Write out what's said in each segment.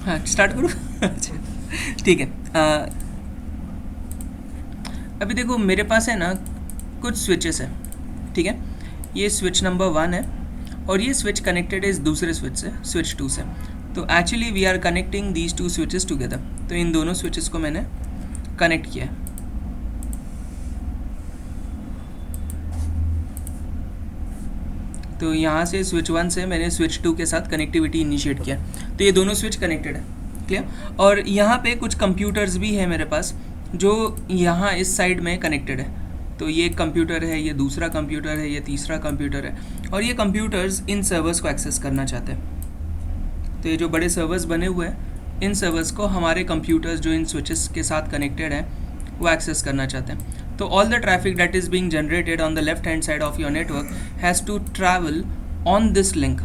हाँ स्टार्ट करूँ अच्छा ठीक है। अभी देखो मेरे पास है ना कुछ स्विचेस है, ठीक है। ये स्विच नंबर 1 है और ये स्विच कनेक्टेड है इस दूसरे स्विच से, स्विच 2 से। तो actually we are connecting these two switches together. तो इन दोनों स्विचेस को मैंने कनेक्ट किया है। तो यहाँ से स्विच 1 से मैंने स्विच 2 के साथ कनेक्टिविटी इनिशिएट किया। तो ये दोनों स्विच कनेक्टेड है, क्लियर। और यहाँ पे कुछ कंप्यूटर्स भी है मेरे पास जो यहाँ इस साइड में कनेक्टेड है। तो ये एक कंप्यूटर है, ये दूसरा कंप्यूटर है, ये तीसरा कंप्यूटर है, और ये कंप्यूटर्स इन सर्वर्स को एक्सेस करना चाहते हैं। तो ये जो बड़े सर्वर्स बने हुए हैं, इन सर्वर्स को हमारे कंप्यूटर्स जो इन स्विचेस के साथ कनेक्टेड हैं वो एक्सेस करना चाहते हैं। तो all the traffic that is being generated on the left hand side of your network has to travel on this link.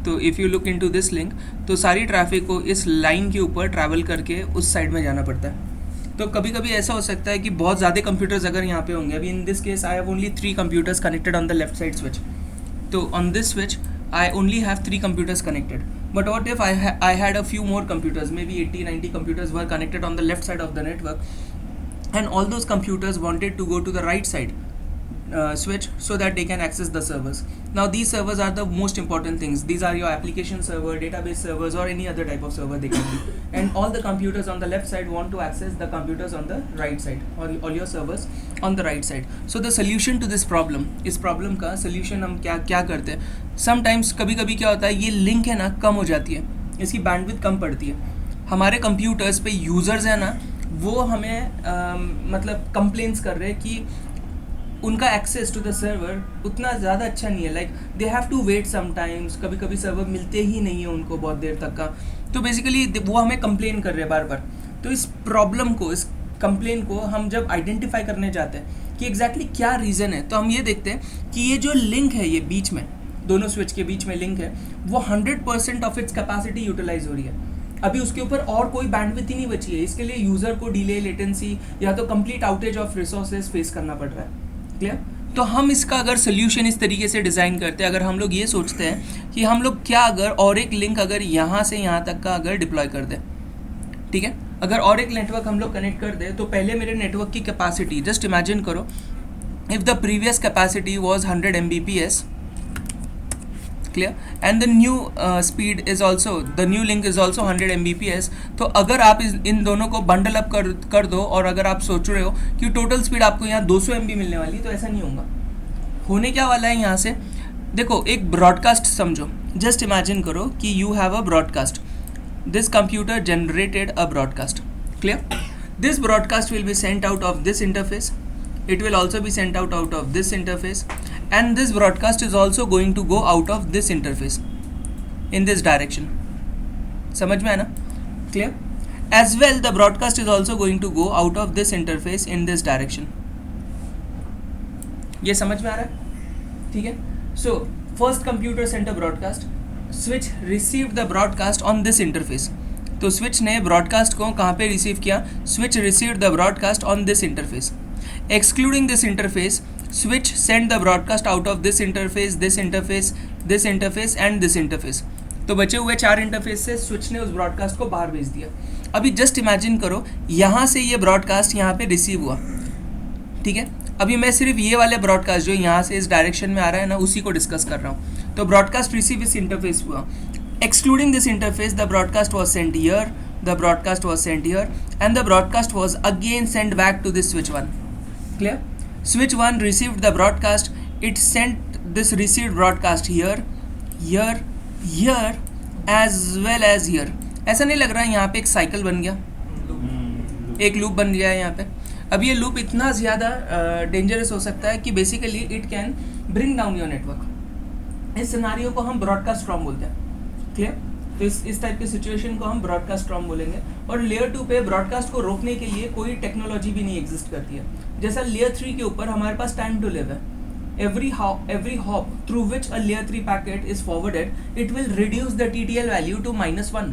तो if you look into this link, तो सारी ट्रैफिक को इस लाइन के ऊपर ट्रैवल करके उस साइड में जाना पड़ता है। तो कभी कभी ऐसा हो सकता है कि बहुत ज़्यादा कंप्यूटर्स अगर यहाँ पे होंगे, अभी in this case I have only 3 computers connected on the left side switch. तो on this switch I only have 3 computers connected. But what if I had a few more computers, maybe 80-90 computers were connected on the left side of the network, and all those computers wanted to go to the right side switch so that they can access the servers. Now these servers are the most important things. These are your application server, database servers, or any other type of server they can be. And all the computers on the left side want to access the computers on the right side, or all your servers on the right side. So the solution to this problem, इस problem का solution हम क्या करते हैं, sometimes कभी कभी क्या होता है, ये link है ना कम हो जाती है, इसकी bandwidth कम पड़ती है। हमारे computers पे users है ना, वो हमें मतलब complaints कर रहे हैं कि उनका एक्सेस टू द सर्वर उतना ज़्यादा अच्छा नहीं है, like they have to wait sometimes, कभी कभी सर्वर मिलते ही नहीं है उनको बहुत देर तक का। तो बेसिकली वो हमें कंप्लेन कर रहे हैं बार बार। तो इस प्रॉब्लम को, इस कंप्लेन को हम जब आइडेंटिफाई करने जाते हैं कि एग्जैक्टली क्या रीज़न है, तो हम ये देखते हैं कि ये जो लिंक है, ये बीच में दोनों स्विच के बीच में लिंक है, वो 100% ऑफ इट्स कैपेसिटी यूटिलाइज हो रही है। अभी उसके ऊपर और कोई बैंडविड्थ ही नहीं बची है। इसके लिए यूज़र को डिले, लेटेंसी या तो complete outage of resources face करना पड़ रहा है, क्लियर। तो हम इसका अगर सोल्यूशन इस तरीके से डिज़ाइन करते हैं, अगर हम लोग ये सोचते हैं कि हम लोग क्या अगर और एक लिंक अगर यहाँ से यहाँ तक का अगर डिप्लॉय कर दें, ठीक है, अगर और एक नेटवर्क हम लोग कनेक्ट कर दें, तो पहले मेरे नेटवर्क की कैपेसिटी जस्ट इमेजिन करो, if the previous capacity was 100 Mbps, clear, and the new speed is also, the new link is also 100 Mbps। तो अगर आप इन दोनों को बंडल अप कर दो, और अगर आप सोच रहे हो कि टोटल स्पीड आपको यहाँ 200 MB मिलने वाली, तो ऐसा नहीं होगा। होने क्या वाला है यहाँ से, देखो एक ब्रॉडकास्ट समझो, जस्ट इमेजिन करो कि you have a broadcast, this computer generated a broadcast, clear. This broadcast will be sent out of this interface, it will also be sent out of this interface, and this broadcast is also going to go out of this interface in this direction. समझ में है ना, clear? As well the broadcast is also going to go out of this interface in this direction. ये समझ में आ रहा है, ठीक है। So first computer sent a broadcast, switch received the broadcast on this interface. तो switch ने broadcast को कहाँ पे receive किया, switch received the broadcast on this interface. Excluding this interface, switch send the broadcast out of this interface, this interface, this interface and this interface. तो बचे हुए 4 interface से स्विच ने उस ब्रॉडकास्ट को बाहर भेज दिया। अभी जस्ट इमेजिन करो, यहाँ से ये ब्रॉडकास्ट यहाँ पे रिसीव हुआ, ठीक है। अभी मैं सिर्फ ये वाले ब्रॉडकास्ट जो यहाँ से इस डायरेक्शन में आ रहा है ना, उसी को डिस्कस कर रहा हूँ। तो ब्रॉडकास्ट रिसीव इस इंटरफेस हुआ, excluding this interface the broadcast was sent here, the broadcast was sent here, and the broadcast was again sent back to this switch 1, clear. Switch 1 received the broadcast, it sent this received broadcast here, here, here as well as here. ऐसा नहीं लग रहा है यहाँ पे एक cycle बन गया, एक लूप बन गया है यहाँ पे। अब ये लूप इतना ज़्यादा डेंजरस हो सकता है कि basically it can bring down your network. इस सिनारियो को हम ब्रॉडकास्ट स्टॉर्म बोलते हैं, क्लियर। तो इस टाइप की सिचुएशन को हम ब्रॉडकास्ट स्टॉर्म बोलेंगे। और लेयर 2 पे ब्रॉडकास्ट को रोकने के लिए कोई टेक्नोलॉजी भी नहीं एग्जिस्ट करती है। जैसा लेयर 3 के ऊपर हमारे पास टाइम टू लिव है, every hop through which a layer 3 packet is forwarded, it will reduce the TTL value to -1,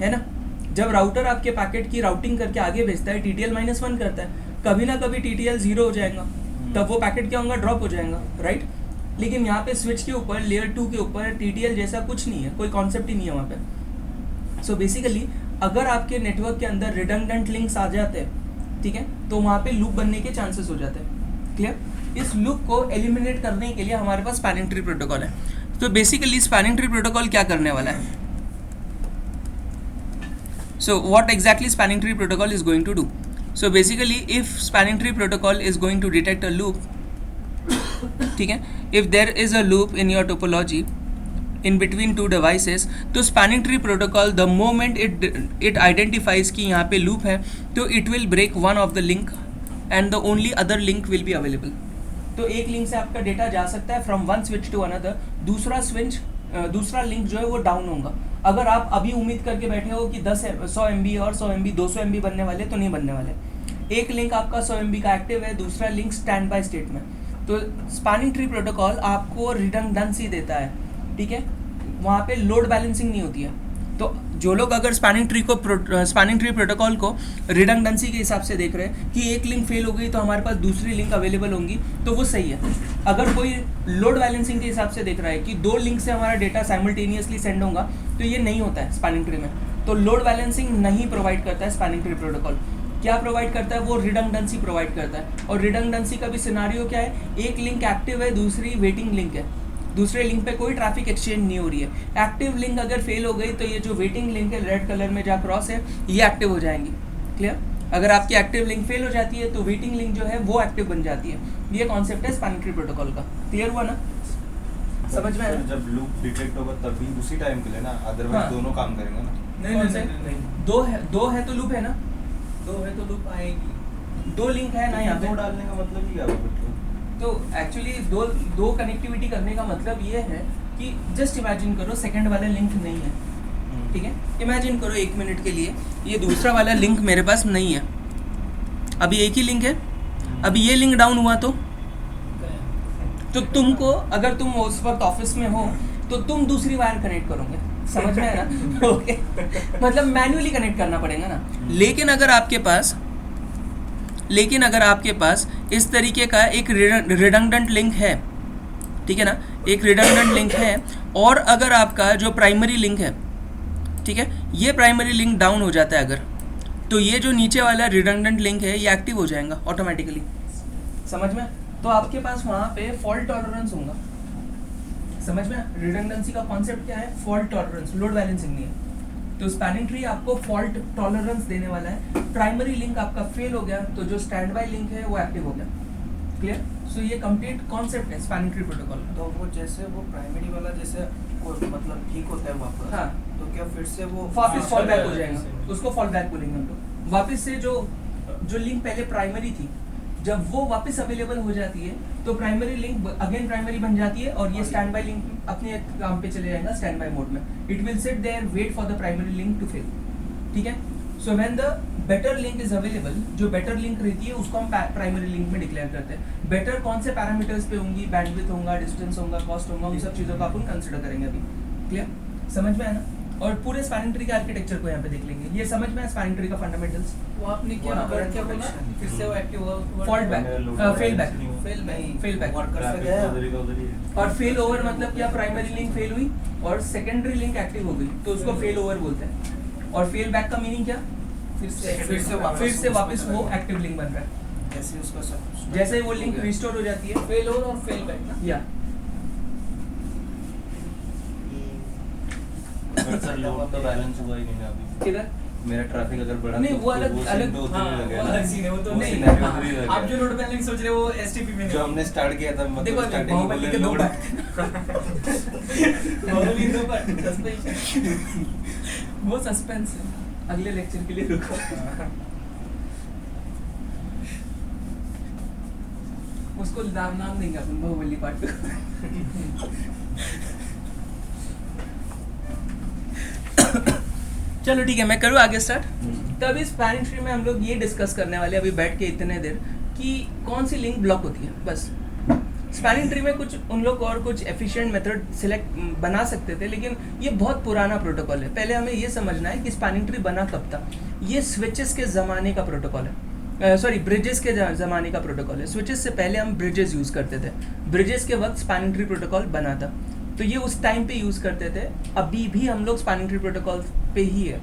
है ना। जब राउटर आपके पैकेट की राउटिंग करके आगे भेजता है, TTL -1 करता है, कभी ना कभी TTL 0 हो जाएगा, तब वो पैकेट क्या होगा, ड्रॉप हो जाएगा, राइट। लेकिन यहाँ पे स्विच के ऊपर, लेयर 2 के ऊपर TTL जैसा कुछ नहीं है, कोई कॉन्सेप्ट ही नहीं है वहाँ पे। सो बेसिकली अगर आपके नेटवर्क के अंदर रिडंडेंट लिंक्स आ जाते हैं, ठीक है, तो वहाँ पे लूप बनने के चांसेस हो जाते हैं। क्लियर? इस लूप को एलिमिनेट करने के लिए हमारे पास स्पैनिंग ट्री प्रोटोकॉल है। तो बेसिकली स्पैनिंग ट्री प्रोटोकॉल क्या करने वाला है? So what exactly spanning tree protocol is going to do? So basically if spanning tree protocol is going to detect a loop, ठीक है, if there is a loop in your topology in between two devices, तो spanning tree protocol the moment it identifies कि यहाँ पे loop है, तो it will break one of the link and the only other link will be available. तो एक link से आपका डेटा जा सकता है from one switch to another, दूसरा लिंक जो है वो डाउन होगा। अगर आप अभी उम्मीद करके बैठे हो कि 100 MB और 100 MB 200 MB बनने वाले, तो नहीं बनने वाले। एक लिंक आपका 100 MB का एक्टिव है, दूसरा लिंक स्टैंड बाय स्टेट में। तो स्पैनिंग ट्री प्रोटोकॉल आपको रिडंडेंसी देता है, ठीक है, वहाँ पे लोड बैलेंसिंग नहीं होती है। तो जो लोग अगर स्पैनिंग ट्री प्रोटोकॉल को रिडंडेंसी के हिसाब से देख रहे हैं कि एक लिंक फेल हो गई तो हमारे पास दूसरी लिंक अवेलेबल होंगी, तो वो सही है। अगर कोई लोड बैलेंसिंग के हिसाब से देख रहा है कि 2 लिंक से हमारा डेटा साइमल्टेनियसली सेंड होगा, तो ये नहीं होता है स्पैनिंग ट्री में। तो लोड बैलेंसिंग नहीं प्रोवाइड करता है स्पैनिंग ट्री प्रोटोकॉल। क्या प्रोवाइड करता है? वो रिडंडेंसी प्रोवाइड करता है। और रिडंडेंसी का भी सिनारियो क्या है? एक लिंक एक्टिव है, दूसरी वेटिंग लिंक है, दूसरे लिंक पे कोई ट्रैफिक एक्सचेंज नहीं हो रही है। एक्टिव लिंक अगर फेल हो गई तो ये जो वेटिंग लिंक है रेड कलर में जहाँ क्रॉस है, ये एक्टिव हो जाएंगी। क्लियर? अगर आपकी एक्टिव लिंक फेल हो जाती है तो वेटिंग लिंक जो है वो एक्टिव बन जाती है। ये कॉन्सेप्ट है स्पैनिंग ट्री प्रोटोकॉल का। क्लियर हुआ ना? समझ में आया? जब लूप डिटेक्ट होगा तभी उसी टाइम के लिए ना, अदरवाइज हाँ। दोनों काम करेंगे ना। नहीं, दो है तो लूप है ना, 2 है तो लूप आएगी। 2 लिंक है ना यहाँ पे। दो डालने का मतलब ही क्या है? तो एक्चुअली दो कनेक्टिविटी करने का मतलब ये है कि जस्ट इमेजिन करो सेकंड वाला लिंक नहीं है, ठीक है, इमेजिन करो 1 मिनट के लिए ये दूसरा वाला लिंक मेरे पास नहीं है, अभी एक ही लिंक है, अभी ये लिंक डाउन हुआ तो तुमको, अगर तुम उस वक्त ऑफिस में हो तो तुम दूसरी वायर कनेक्ट करोगे। समझ में आया ना? ओके, मतलब मैन्युअली कनेक्ट करना पड़ेगा ना। लेकिन अगर आपके पास इस तरीके का एक रिडंडेंट लिंक है, ठीक है ना, एक रिडंडेंट लिंक है, और अगर आपका जो प्राइमरी लिंक है, ठीक है, ये प्राइमरी लिंक डाउन हो जाता है अगर, तो ये जो नीचे वाला रिडंडेंट लिंक है ये एक्टिव हो जाएगा ऑटोमेटिकली। समझ में? तो आपके पास वहाँ पे फॉल्ट टॉलरेंस होगा। समझ में? रिडंडेंसी का कॉन्सेप्ट क्या है? फॉल्ट टॉलरेंस, लोड बैलेंसिंग नहीं है। तो स्पैनिंग ट्री आपको फॉल्ट टॉलरेंस देने वाला है। प्राइमरी लिंक आपका फेल हो गया तो जो स्टैंड बाय लिंक है वो एक्टिव हो गया। क्लियर? सो ये कंप्लीट कॉन्सेप्ट है स्पैनिंग ट्री प्रोटोकॉल। तो वो जैसे वो प्राइमरी वाला जैसे मतलब ठीक होता है वापस, हाँ, तो क्या फिर से वो वापस फॉल बैक हो जाएगा, उसको फॉल बैक बोलेंगे हम लोग। वापस से जो लिंक पहले प्राइमरी थी, जब वो वापस अवेलेबल हो जाती है तो प्राइमरी लिंक अगेन प्राइमरी बन जाती है और ये स्टैंड बाय लिंक अपने काम पे चले जाएगा स्टैंड बाय मोड में। It will sit there wait for the primary link to fail. ठीक है? So when the better link is available, जो बेटर लिंक रहती है उसको हम प्राइमरी लिंक में डिक्लेयर करते हैं। बेटर कौन से पैरामीटर्स पे होंगी? बैंडविड्थ होगा, डिस्टेंस होगा, कॉस्ट होगा, उन सब चीज़ों का अपन कंसिडर करेंगे अभी। क्लियर? समझ में आया ना? और पूरे स्पैनिंग ट्री के आर्किटेक्चर को यहाँ पे देख लेंगे। ये समझ में है स्पैनिंग ट्री का फंडामेंटल्स। वो आपने क्या वर्ड क्या बोला? फिर से वो एक्टिव हुआ, fault back, fell back, fell back worker से गया और फेल ओवर मतलब क्या? प्राइमरी लिंक फेल हुई और सेकेंडरी लिंक एक्टिव हो गई तो उसको फेल ओवर बोलते हैं। और फेल बैक का मीनिंग क्या? फिर से वापस वो एक्टिव लिंक बन रहा है। जैसे उसका सब जैसे वो लिंक रिस्टोर हो जाती है, फेल ओवर और फेल बैक ना। या सर लोड तो बैलेंस हुआ ही नहीं ना अभी। किधर? मेरा ट्रैफिक अगर बढ़ा नहीं, तो वो अलग- scene अलग- तो उधर हाँ, ही लग गया वो ना। अलग सीन है, वो तो वो नहीं। scenario उधर ही लग आप गया। जो लोड बैलेंसिंग सोच रहे हो वो एसटीपी में जो हमने स्टार्ट किया था देखो मतलब स्टार्टिंग में बाहुबली के दो लोड बाहुबली दो पार्ट सस्पेंशन। वो सस्पेंस है, अगले लेक्चर के लिए रुको। उसको नाम देंगे अपन बाहुबली पार्ट 2। चलो ठीक है, मैं करूँ आगे स्टार्ट। तो अभी स्पैनिंग ट्री में हम लोग ये डिस्कस करने वाले अभी बैठ के इतने देर कि कौन सी लिंक ब्लॉक होती है। बस स्पैनिंग ट्री में कुछ उन लोग और कुछ एफिशिएंट मेथड सिलेक्ट बना सकते थे, लेकिन ये बहुत पुराना प्रोटोकॉल है। पहले हमें ये समझना है कि स्पैनिंग ट्री बना कब था। ये स्विचेस के ज़माने का प्रोटोकॉल है, सॉरी ब्रिजेस के ज़माने का प्रोटोकॉल है। स्विचेस से पहले हम ब्रिजेस यूज़ करते थे। ब्रिजेस के वक्त स्पैनिंग ट्री प्रोटोकॉल बना था। तो ये उस टाइम पे यूज़ करते थे, अभी भी हम लोग स्पैनिंग ट्री प्रोटोकॉल पे ही है।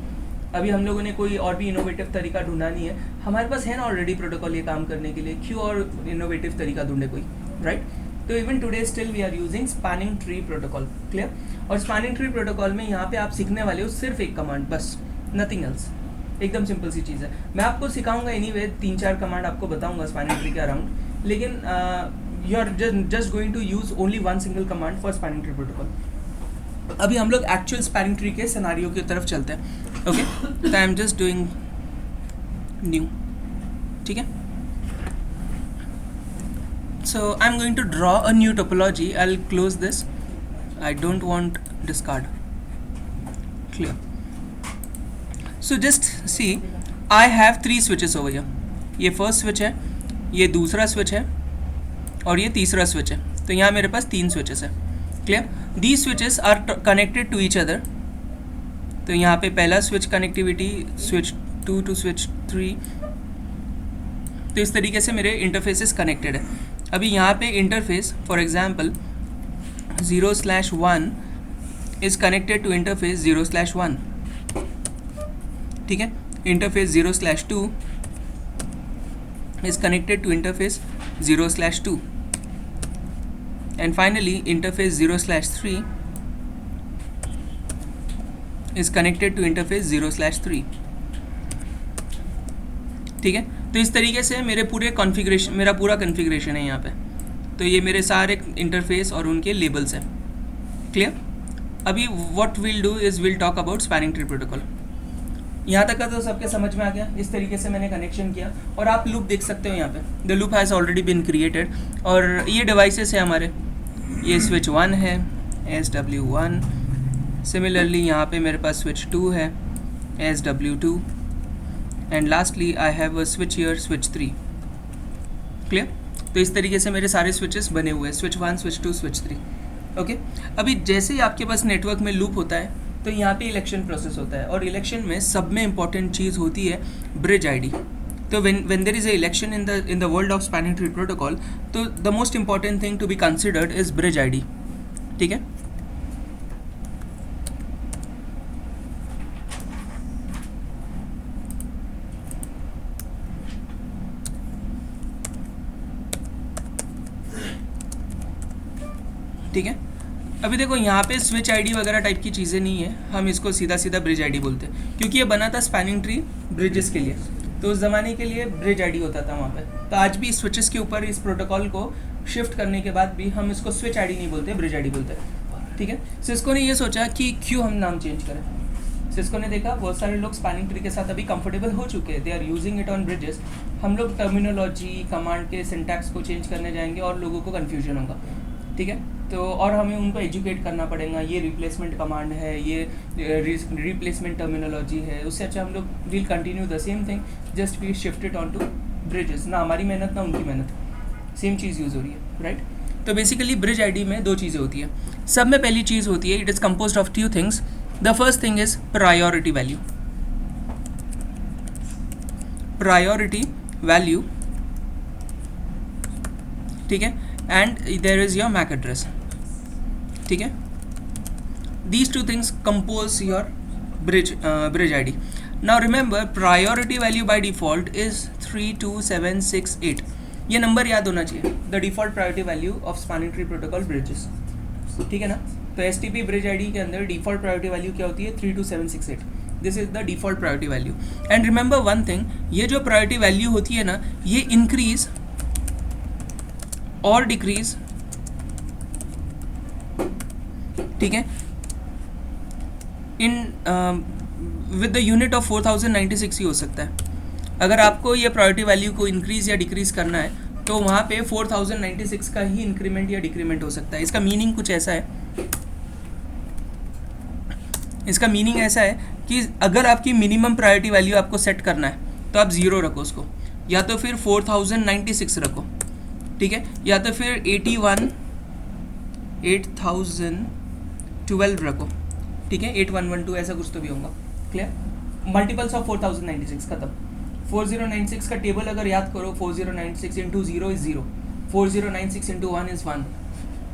अभी हम लोगों ने कोई और भी इनोवेटिव तरीका ढूंढा नहीं है, हमारे पास है ना ऑलरेडी प्रोटोकॉल ये काम करने के लिए, क्यों और इनोवेटिव तरीका ढूंढे कोई, राइट? तो even today still we are using spanning tree protocol, clear? और स्पैनिंग ट्री प्रोटोकॉल में यहाँ पे आप सीखने वाले हो सिर्फ एक कमांड, बस, नथिंग एल्स। एकदम सिंपल सी चीज़ है। मैं आपको सिखाऊंगा एनीवे, 3-4 कमांड आपको बताऊंगा स्पैनिंग ट्री के अराउंड, लेकिन you are just going to use only one single command for spanning tree protocol. अभी हम लोग एक्चुअल स्पैनिंग ट्री के सिनारियो की तरफ चलते हैं, ओके? तो I am just doing new, ठीक है? So I'm going to draw a new topology. I'll close this. I don't want discard. Clear. So just see, I have 3 switches over here. ये first switch है, ये दूसरा switch है, और ये तीसरा switch है। तो यहाँ मेरे पास 3 switches है। Clear? These switches are connected to each other. तो यहाँ पे पहला switch connectivity, switch 2 to switch 3. तो इस तरीके से मेरे इंटरफेसेस कनेक्टेड है। अभी यहाँ पे interface for example 0/1 is connected to interface 0/1, ठीक है? Interface 0/2 is connected to interface 0/2, and finally interface 0/3 is connected to interface 0/3, ठीक है? तो इस तरीके से मेरे पूरे कॉन्फ़िगरेशन, मेरा पूरा कॉन्फ़िगरेशन है यहाँ पे। तो ये मेरे सारे इंटरफेस और उनके लेबल्स हैं, क्लियर? अभी what will do is will talk about spanning tree protocol. यहाँ तक का तो सबके समझ में आ गया। इस तरीके से मैंने कनेक्शन किया, और आप लूप देख सकते हो यहाँ पे, the loop has already been created. और ये डिवाइसेस है हमारे, ये स्विच 1 है, SW1, सिमिलरली यहाँ पे मेरे पास स्विच 2 है, SW2, and lastly I have a switch here, switch 3, clear? तो इस तरीके से मेरे सारे स्विचेस बने हुए हैं, स्विच 1, स्विच 2, स्विच 3, ओके? अभी जैसे ही आपके पास नेटवर्क में लूप होता है, तो यहाँ पे इलेक्शन प्रोसेस होता है, और इलेक्शन में सब में इंपॉर्टेंट चीज़ होती है ब्रिज आईडी। तो when there is a election in the world of spanning tree protocol, तो the most important thing to be considered is bridge ID, ठीक है? ठीक है? अभी देखो यहाँ पे स्विच आईडी वगैरह टाइप की चीज़ें नहीं है, हम इसको सीधा सीधा ब्रिज आईडी बोलते हैं, क्योंकि ये बना था स्पैनिंग ट्री ब्रिजेस के लिए। तो उस ज़माने के लिए ब्रिज आईडी होता था वहाँ पे। तो आज भी स्विचेस के ऊपर इस प्रोटोकॉल को शिफ्ट करने के बाद भी हम इसको स्विच आईडी नहीं बोलते, ब्रिज आईडी बोलते हैं, ठीक है? सिस्को ने ये सोचा कि क्यों हम नाम चेंज करें। सिस्को ने देखा बहुत सारे लोग स्पैनिंग ट्री के साथ अभी कंफर्टेबल हो चुके हैं, they are using it on bridges. हम लोग टर्मिनोलॉजी, कमांड के सिंटैक्स को चेंज करने जाएंगे और लोगों को कन्फ्यूजन होगा, ठीक है? तो और हमें उनको एजुकेट करना पड़ेगा, ये रिप्लेसमेंट कमांड है, ये रिप्लेसमेंट टर्मिनोलॉजी है। उससे अच्छा हम लोग will continue the same thing, just we shift it on to bridges. ना हमारी मेहनत ना उनकी मेहनत, सेम चीज़ यूज़ हो रही है, राइट? तो बेसिकली ब्रिज आईडी में 2 चीज़ें होती है। सब में पहली चीज़ होती है, it is composed of 2 things. The first thing is priority value, priority value, ठीक है? And there is your MAC address, ठीक है? These 2 things compose your bridge ID. Now remember, priority value by default is 32768. ये number याद होना चाहिए, the default priority value of spanning tree protocol bridges, ठीक है ना? तो STP bridge ID के अंदर default priority value क्या होती है? 32768. This is the default priority value. And remember one thing, ये जो priority value होती है ना, ये increase और डिक्रीज, ठीक है, in with the unit of 4096 ही हो सकता है। अगर आपको ये प्रायोरिटी वैल्यू को इंक्रीज या डिक्रीज करना है, तो वहाँ पे 4096 का ही इंक्रीमेंट या डिक्रीमेंट हो सकता है। इसका मीनिंग कुछ ऐसा है, इसका मीनिंग ऐसा है कि अगर आपकी मिनिमम प्रायोरिटी वैल्यू आपको सेट करना है, तो आप 0 रखो उसको, या तो फिर 4096 रखो, ठीक है? या तो फिर 8012 रखो, ठीक है? 8112 ऐसा कुछ तो भी होगा, क्लियर? मल्टीपल्स ऑफ 4096 खत्म। 4096 का टेबल अगर याद करो, 4096 इंटू 0 इज़ 0, 4096 इंटू 1 इज़ 1,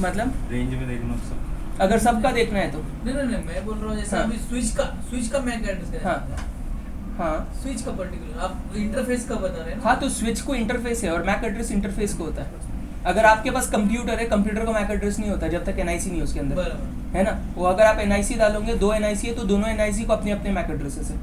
मतलब रेंज में देखना सब। अगर सबका देखना है तो नहीं मैं बोल रहा हूँ जैसे हाँ। अभी स्विच का मैक एड्रेस है। हाँ हाँ स्विच का पर्टिकुलर आप इंटरफेस का बता रहे हैं ना? हाँ, तो स्विच को इंटरफेस है और मैक एड्रेस इंटरफेस को होता है। अगर आपके पास कंप्यूटर है, कंप्यूटर का मैक एड्रेस नहीं होता जब तक एनआईसी नहीं है उसके अंदर, बराबर। है ना। वो अगर आप एनआईसी डालोगे, 2 एनआईसी है तो दोनों एनआईसी को अपने अपने मैक एड्रेसेस है।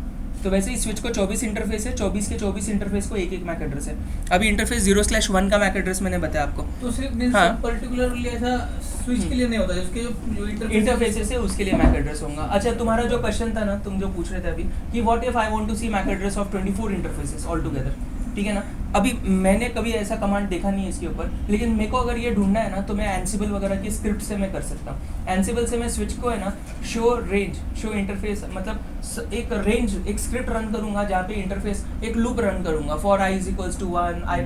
तो वैसे ही स्विच को 24 इंटरफेस है, 24 के 24 इंटरफेस को एक एक मैक एड्रेस है। अभी इंटरफेस 0/1 का मैक एड्रेस मैंने बताया आपको। तो सिर्फ मींस हाँ। पर्टिकुलरली ऐसा स्विच के लिए नहीं होता, उसके जो इंटरफेसेस है उसके लिए मैक एड्रेस होगा। अच्छा, तुम्हारा जो क्वेश्चन था ना, तुम जो पूछ रहे थे अभी कि what if I want to see MAC address of 24 interfaces all together, ठीक है ना। अभी मैंने कभी ऐसा कमांड देखा नहीं है इसके ऊपर, लेकिन मेरे को अगर ये ढूंढना है ना तो मैं एंसिबल वगैरह की स्क्रिप्ट से मैं कर सकता हूँ। एंसिबल से मैं स्विच को है ना शो रेंज, शो इंटरफेस, मतलब एक रेंज, एक स्क्रिप्ट रन करूंगा जहाँ पे इंटरफेस, एक लूप रन करूंगा for i = 1, i++,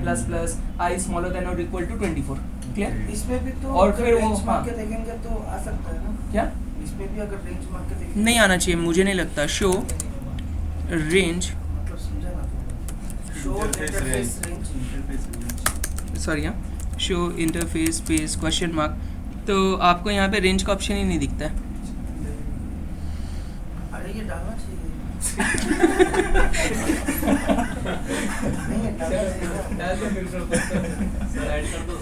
i smaller than or equal to 24। Clear. इसमें भी तो और अगर फिर वो, रेंज मार हाँ। के देखेंगे तो आ सकता है ना। क्या इसमें भी अगर रेंज मार के देखेंगे नहीं आना चाहिए, मुझे नहीं लगता। शो रेंज, मतलब समझा ना तो शो इंटरफेस रेंज। सॉरी हाँ, show interface space question mark, तो आपको यहाँ पे रेंज का ऑप्शन ही नहीं दिखता है। अरे ये डालना चाहिए। नहीं ये डालना चाहिए ना। डाल दो फिर से ऐड कर दो।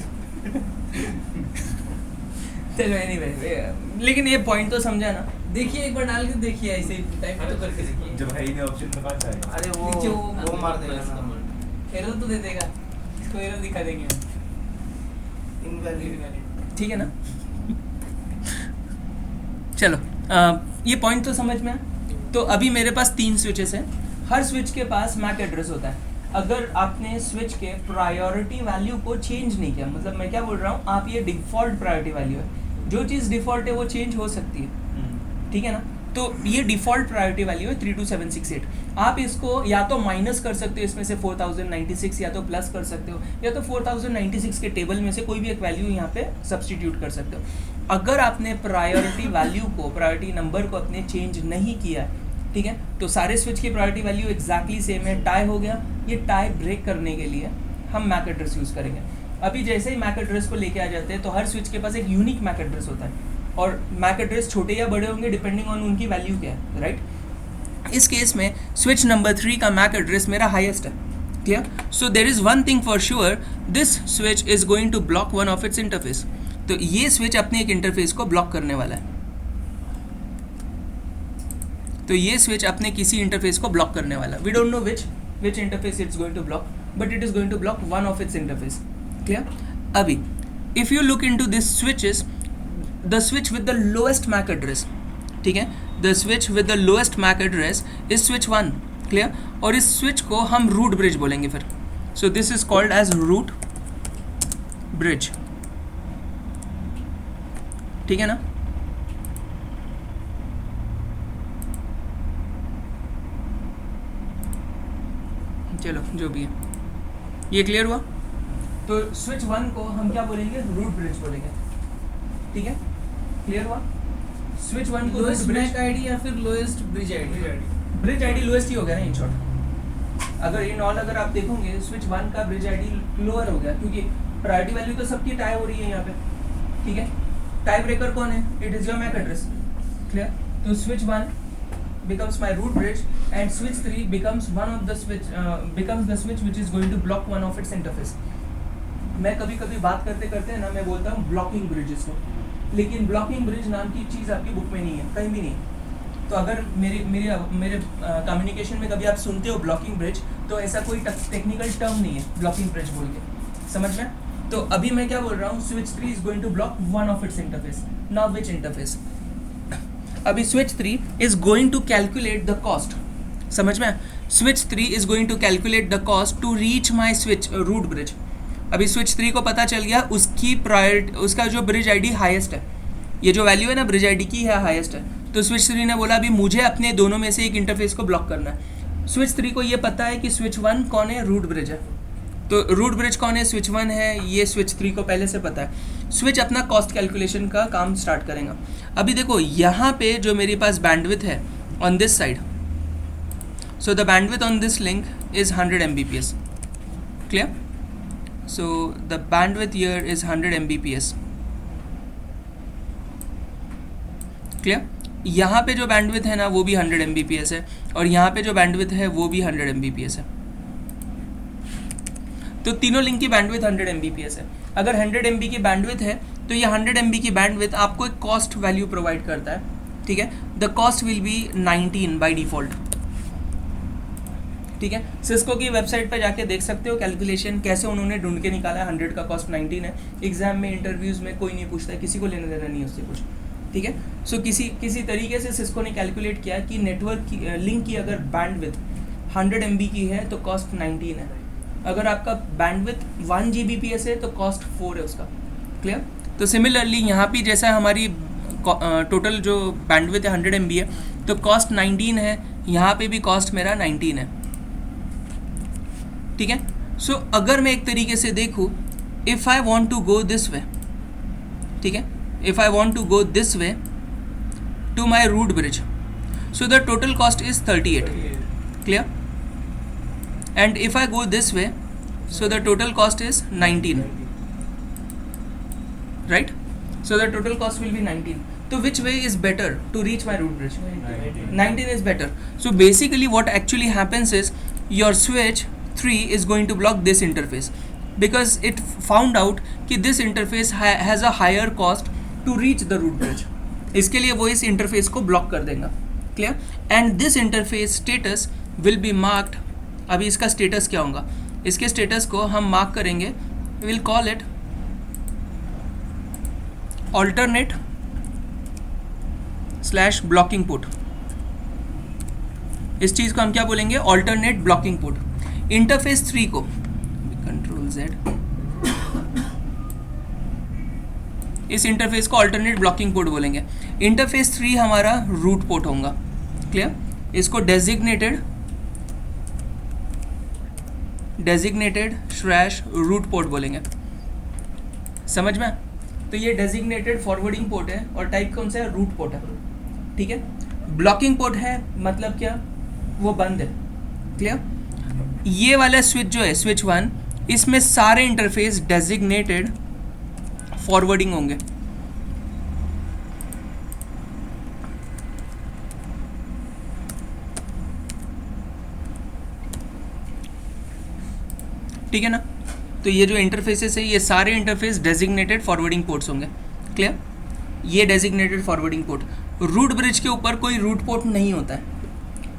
चलो एनीवे, लेकिन ये पॉइंट तो समझा ना। देखिए एक बार डाल के देखिए, ऐसे टाइप तो करके देखिए। जब है ही नहीं ऑप्शन तो कहाँ से आएगा? अरे नीचे वो मार देगा ना। एरर तो दे देगा, इसको एरर दिखा देंगे। इनवैलिड। ठीक है ना। चलो ये पॉइंट तो समझ में आया। तो अभी मेरे पास 3 स्विचेस हैं, हर स्विच के पास मैक एड्रेस होता है। अगर आपने स्विच के प्रायोरिटी वैल्यू को चेंज नहीं किया, मतलब मैं क्या बोल रहा हूँ, आप ये डिफ़ॉल्ट प्रायोरिटी वैल्यू है, जो चीज़ डिफ़ॉल्ट है वो चेंज हो सकती है, ठीक है ना। तो ये डिफ़ॉल्ट प्रायोरिटी वैल्यू है 32768। आप इसको या तो माइनस कर सकते हो इसमें से 4096, या तो प्लस कर सकते हो, या तो 4096 के टेबल में से कोई भी एक वैल्यू यहाँ पे सब्सटीट्यूट कर सकते हो। अगर आपने प्रायोरिटी वैल्यू को, प्रायोरिटी नंबर को अपने चेंज नहीं किया है, ठीक है, तो सारे स्विच की प्रायोरिटी वैल्यू एग्जैक्टली सेम है। टाई हो गया, ये टाई ब्रेक करने के लिए हम मैक एड्रेस यूज़ करेंगे। अभी जैसे ही मैक एड्रेस को लेके आ जाते हैं तो हर स्विच के पास एक यूनिक मैक एड्रेस होता है, और मैक एड्रेस छोटे या बड़े होंगे डिपेंडिंग ऑन उनकी वैल्यू क्या है, राइट। इस केस में स्विच नंबर 3 का मैक एड्रेस मेरा हाईएस्ट है, clear. So there is one thing for sure, this switch is going to block one of its interface. तो ये स्विच अपने एक इंटरफेस को ब्लॉक करने वाला है, तो ये स्विच अपने किसी इंटरफेस को ब्लॉक करने वाला है। We don't know which interface it's going to block, but it is going to block one of its interface, clear. अभी if you look into this switches, the switch with the lowest MAC address, ठीक है, the switch with the lowest MAC address is switch 1, clear. और इस switch को हम root bridge बोलेंगे फिर। So this is called as root bridge, ठीक है ना। चलो जो भी है, ये क्लियर हुआ। तो स्विच 1 को हम क्या बोलेंगे, रूट ब्रिज बोलेंगे, ठीक है, क्लियर हुआ। स्विच 1 को लोएस्ट ब्रिज, मैक आईडी या फिर lowest bridge ID? Bridge ID lowest ही हो गया ना इन शॉर्ट। अगर इन ऑल अगर आप देखोगे स्विच 1 का ब्रिज आईडी लोअर हो गया, क्योंकि प्रायोरिटी वैल्यू तो सबकी टाई हो रही है यहाँ पे, ठीक है। टाई ब्रेकर कौन है, it is your MAC address, clear. तो switch 1 becomes my root bridge and switch 3 becomes the switch which is going to block one of its interface। मैं कभी कभी बात करते करते ना मैं बोलता हूँ ब्लॉकिंग ब्रिजेस को, लेकिन ब्लॉकिंग ब्रिज नाम की चीज़ आपकी बुक में नहीं है, कहीं भी नहीं है। तो अगर मेरे कम्युनिकेशन में कभी आप सुनते हो ब्लॉकिंग ब्रिज, तो ऐसा कोई टेक्निकल टर्म नहीं है ब्लॉकिंग ब्रिज बोल के, समझ में। तो अभी मैं क्या बोल रहा हूँ, switch 3 is going to block one of its interface. Now which interface? अभी switch 3 is going to calculate the cost, समझ में। Switch 3 is going to calculate the cost to reach my switch root bridge. अभी switch 3 को पता चल गया उसकी priority, उसका जो ब्रिज आईडी हाईएस्ट है, ये जो वैल्यू है ना ब्रिज आईडी की है हाईएस्ट है। तो स्विच 3 ने बोला अभी मुझे अपने दोनों में से एक इंटरफेस को ब्लॉक करना है। स्विच 3 को ये पता है कि स्विच 1 कौन है, रूट ब्रिज है। तो रूट ब्रिज कौन है, स्विच 1 है, ये स्विच 3 को पहले से पता है। स्विच अपना कॉस्ट कैलकुलेशन का काम स्टार्ट करेगा। अभी देखो यहाँ पे जो मेरे पास बैंडविड्थ है on this side, so the bandwidth on this link is 100 Mbps, clear. So the bandwidth here is 100 Mbps, clear. यहाँ पे जो बैंडविथ है ना वो भी 100 Mbps है, और यहाँ पे जो बैंडविथ है वो भी 100 Mbps है। तो तीनों लिंक की बैंडविथ 100 Mbps है। अगर 100 MB की बैंडविथ है तो ये 100 MB की बैंडविथ आपको एक कॉस्ट वैल्यू प्रोवाइड करता है, ठीक है। The cost will be 19 by default, ठीक है। सिस्को की वेबसाइट पर जाके देख सकते हो कैलकुलेशन कैसे उन्होंने ढूंढ के निकाला है। 100 का कॉस्ट 19 है। एग्जाम में, इंटरव्यूज़ में कोई नहीं पूछता है, किसी को लेना देना नहीं है उससे कुछ, ठीक है। सो किसी तरीके से सिस्को ने कैलकुलेट किया कि नेटवर्क की लिंक की अगर बैंडविथ 100 MB की है तो कॉस्ट 19 है। अगर आपका बैंडविथ 1 Gbps है तो कॉस्ट 4 है उसका, क्लियर। तो सिमिलरली यहाँ भी जैसा हमारी टोटल जो बैंडविथ है 100 MB है तो कॉस्ट 19 है, यहाँ पे भी कॉस्ट मेरा 19 है, ठीक है। सो अगर मैं एक तरीके से देखूँ, if I want to go this way, ठीक है, if I want to go this way to my root bridge, so the total cost is 38, clear. And if I go this way, so the total cost is 19, right? So the total cost will be 19. So which way is better to reach my root bridge? 19 is better. So basically what actually happens is your switch 3 is going to block this interface because it found out कि this interface has a higher cost to reach the root bridge. इसके लिए वो इस interface को block कर देगा, clear? And this interface status will be marked. अभी इसका स्टेटस क्या होगा, इसके स्टेटस को हम मार्क करेंगे, will call it alternate / blocking port. इस चीज़ को हम क्या बोलेंगे, ऑल्टरनेट ब्लॉकिंग पोर्ट। इंटरफेस 3 को Ctrl+Z, इस इंटरफेस को ऑल्टरनेट ब्लॉकिंग पोर्ट बोलेंगे। इंटरफेस 3 हमारा रूट पोर्ट होगा, क्लियर। इसको डेजिग्नेटेड / रूट पोर्ट बोलेंगे, समझ में। तो ये डेजिग्नेटेड फॉरवर्डिंग पोर्ट है और टाइप कौन सा है, रूट पोर्ट है, ठीक है। ब्लॉकिंग पोर्ट है मतलब क्या, वो बंद है, क्लियर। ये वाला स्विच जो है स्विच 1, इसमें सारे इंटरफेस डेजिग्नेटेड फॉरवर्डिंग होंगे, ठीक है ना। तो ये जो इंटरफेसेस है ये सारे इंटरफेस डेजिग्नेटेड फॉरवर्डिंग पोर्ट्स होंगे, क्लियर। ये designated forwarding port, root bridge के ऊपर कोई रूट पोर्ट नहीं होता है।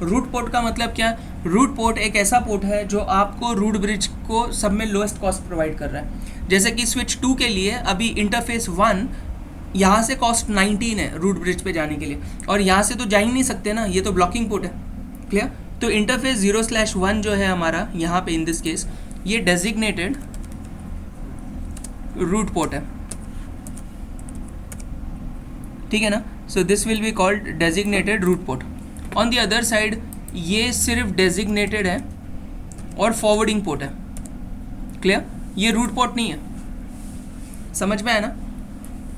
रूट पोर्ट का मतलब क्या, रूट पोर्ट एक ऐसा पोर्ट है जो आपको रूट ब्रिज को सब में लोएस्ट कॉस्ट प्रोवाइड कर रहा है। जैसे कि स्विच 2 के लिए अभी इंटरफेस 1 यहाँ से कॉस्ट 19 है रूट ब्रिज पे जाने के लिए, और यहाँ से तो जा ही नहीं सकते ना, ये तो ब्लॉकिंग पोर्ट है, क्लियर। तो इंटरफेस 0/1 जो है हमारा यहाँ पे इन दिस केस ये डेजिग्नेटेड रूट पोर्ट है, ठीक है ना। So this will be called designated root port. On the other side ये सिर्फ डेजिग्नेटेड है और फॉरवर्डिंग पोर्ट है, क्लियर। ये रूट पोर्ट नहीं है, समझ में आया ना।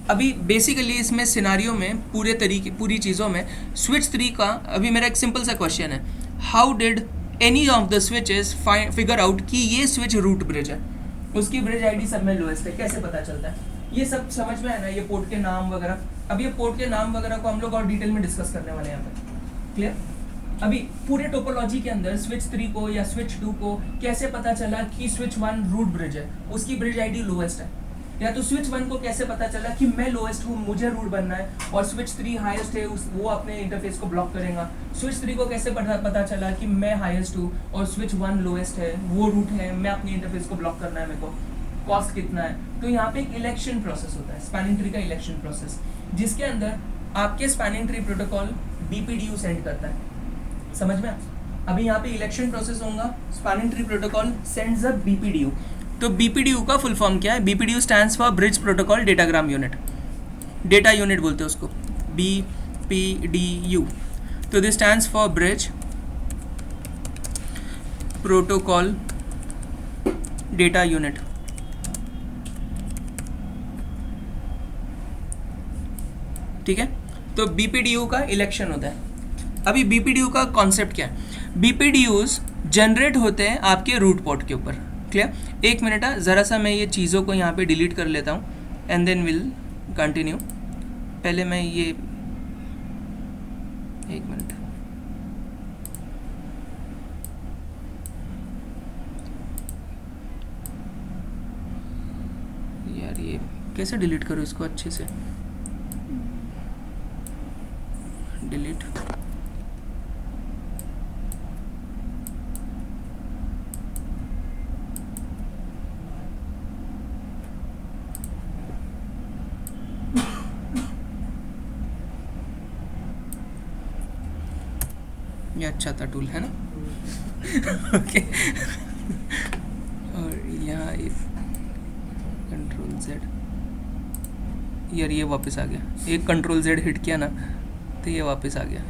अभी बेसिकली इसमें सिनारियो में पूरी चीज़ों में स्विच 3 का अभी मेरा एक सिंपल सा क्वेश्चन है, how did any of the switches figure out कि ये स्विच रूट ब्रिज है, उसकी ब्रिज आईडी सब में लोएस्ट है, कैसे पता चलता है। ये सब समझ में है ना, ये पोर्ट के नाम वगैरह। अब ये पोर्ट के नाम वगैरह को हम लोग और डिटेल में डिस्कस करने वाले हैं यहाँ पर, क्लियर। अभी पूरे टोपोलॉजी के अंदर स्विच 3 को या स्विच 2 को कैसे पता चला कि स्विच 1 रूट ब्रिज है, उसकी ब्रिज आईडी लोएस्ट है। या तो स्विच 1 को कैसे पता चला कि मैं लोएस्ट हूँ, मुझे रूट बनना है, और स्विच 3 हाईएस्ट है, वो अपने इंटरफेस को ब्लॉक करेगा। स्विच 3 को कैसे पता चला कि मैं हाईएस्ट हूँ और स्विच 1 लोएस्ट है, वो रूट है, मैं अपने इंटरफेस को ब्लॉक करना है मेरे को, कॉस्ट कितना है। तो यहाँ पे एक इलेक्शन प्रोसेस होता है, स्पैनिंग ट्री का इलेक्शन प्रोसेस, जिसके अंदर आपके spanning tree protocol BPDU send करता है, समझ में। अभी यहाँ पे इलेक्शन प्रोसेस होगा, spanning tree protocol sends a BPDU। तो BPDU का फुल फॉर्म क्या है, BPDU stands for bridge protocol datagram unit, data unit बोलते हैं उसको, BPDU। तो this stands for bridge protocol data unit, ठीक है। तो BPDU का इलेक्शन होता है। अभी BPDU का कॉन्सेप्ट क्या है, BPDUs जनरेट होते हैं आपके रूट पोर्ट के ऊपर, क्लियर। एक मिनट ज़रा सा मैं ये चीज़ों को यहाँ पे डिलीट कर लेता हूँ एंड देन विल कंटिन्यू। पहले मैं ये एक मिनट, यार ये कैसे डिलीट करूँ इसको अच्छे से? डिलीट, ये अच्छा था टूल है ना? ओके और यहाँ इफ कंट्रोल जेड, यार ये वापस आ गया, एक कंट्रोल जेड हिट किया ना तो ये वापस आ गया।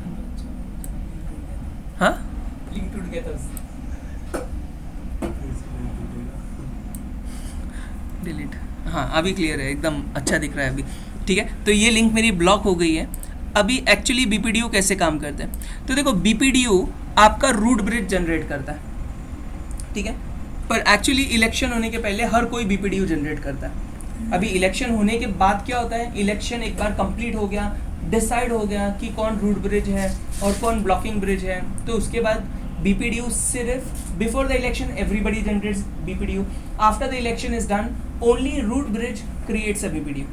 हाँ लिंक टूट गया था। डिलीट, हाँ अभी क्लियर है, एकदम अच्छा दिख रहा है अभी। ठीक है, तो ये लिंक मेरी ब्लॉक हो गई है। अभी एक्चुअली बीपीडीयू कैसे काम करते हैं? तो देखो बीपीडीयू आपका रूट ब्रिज जनरेट करता है, ठीक है, पर एक्चुअली इलेक्शन होने के पहले हर कोई बीपीडीयू जनरेट करता है। अभी इलेक्शन होने के बाद क्या होता है, इलेक्शन एक बार कंप्लीट हो गया, डिसाइड हो गया कि कौन रूट ब्रिज है और कौन ब्लॉकिंग ब्रिज है, तो उसके बाद बीपीडीयू सिर्फ before the election everybody generates BPDU, after the election is done only root bridge creates a BPDU.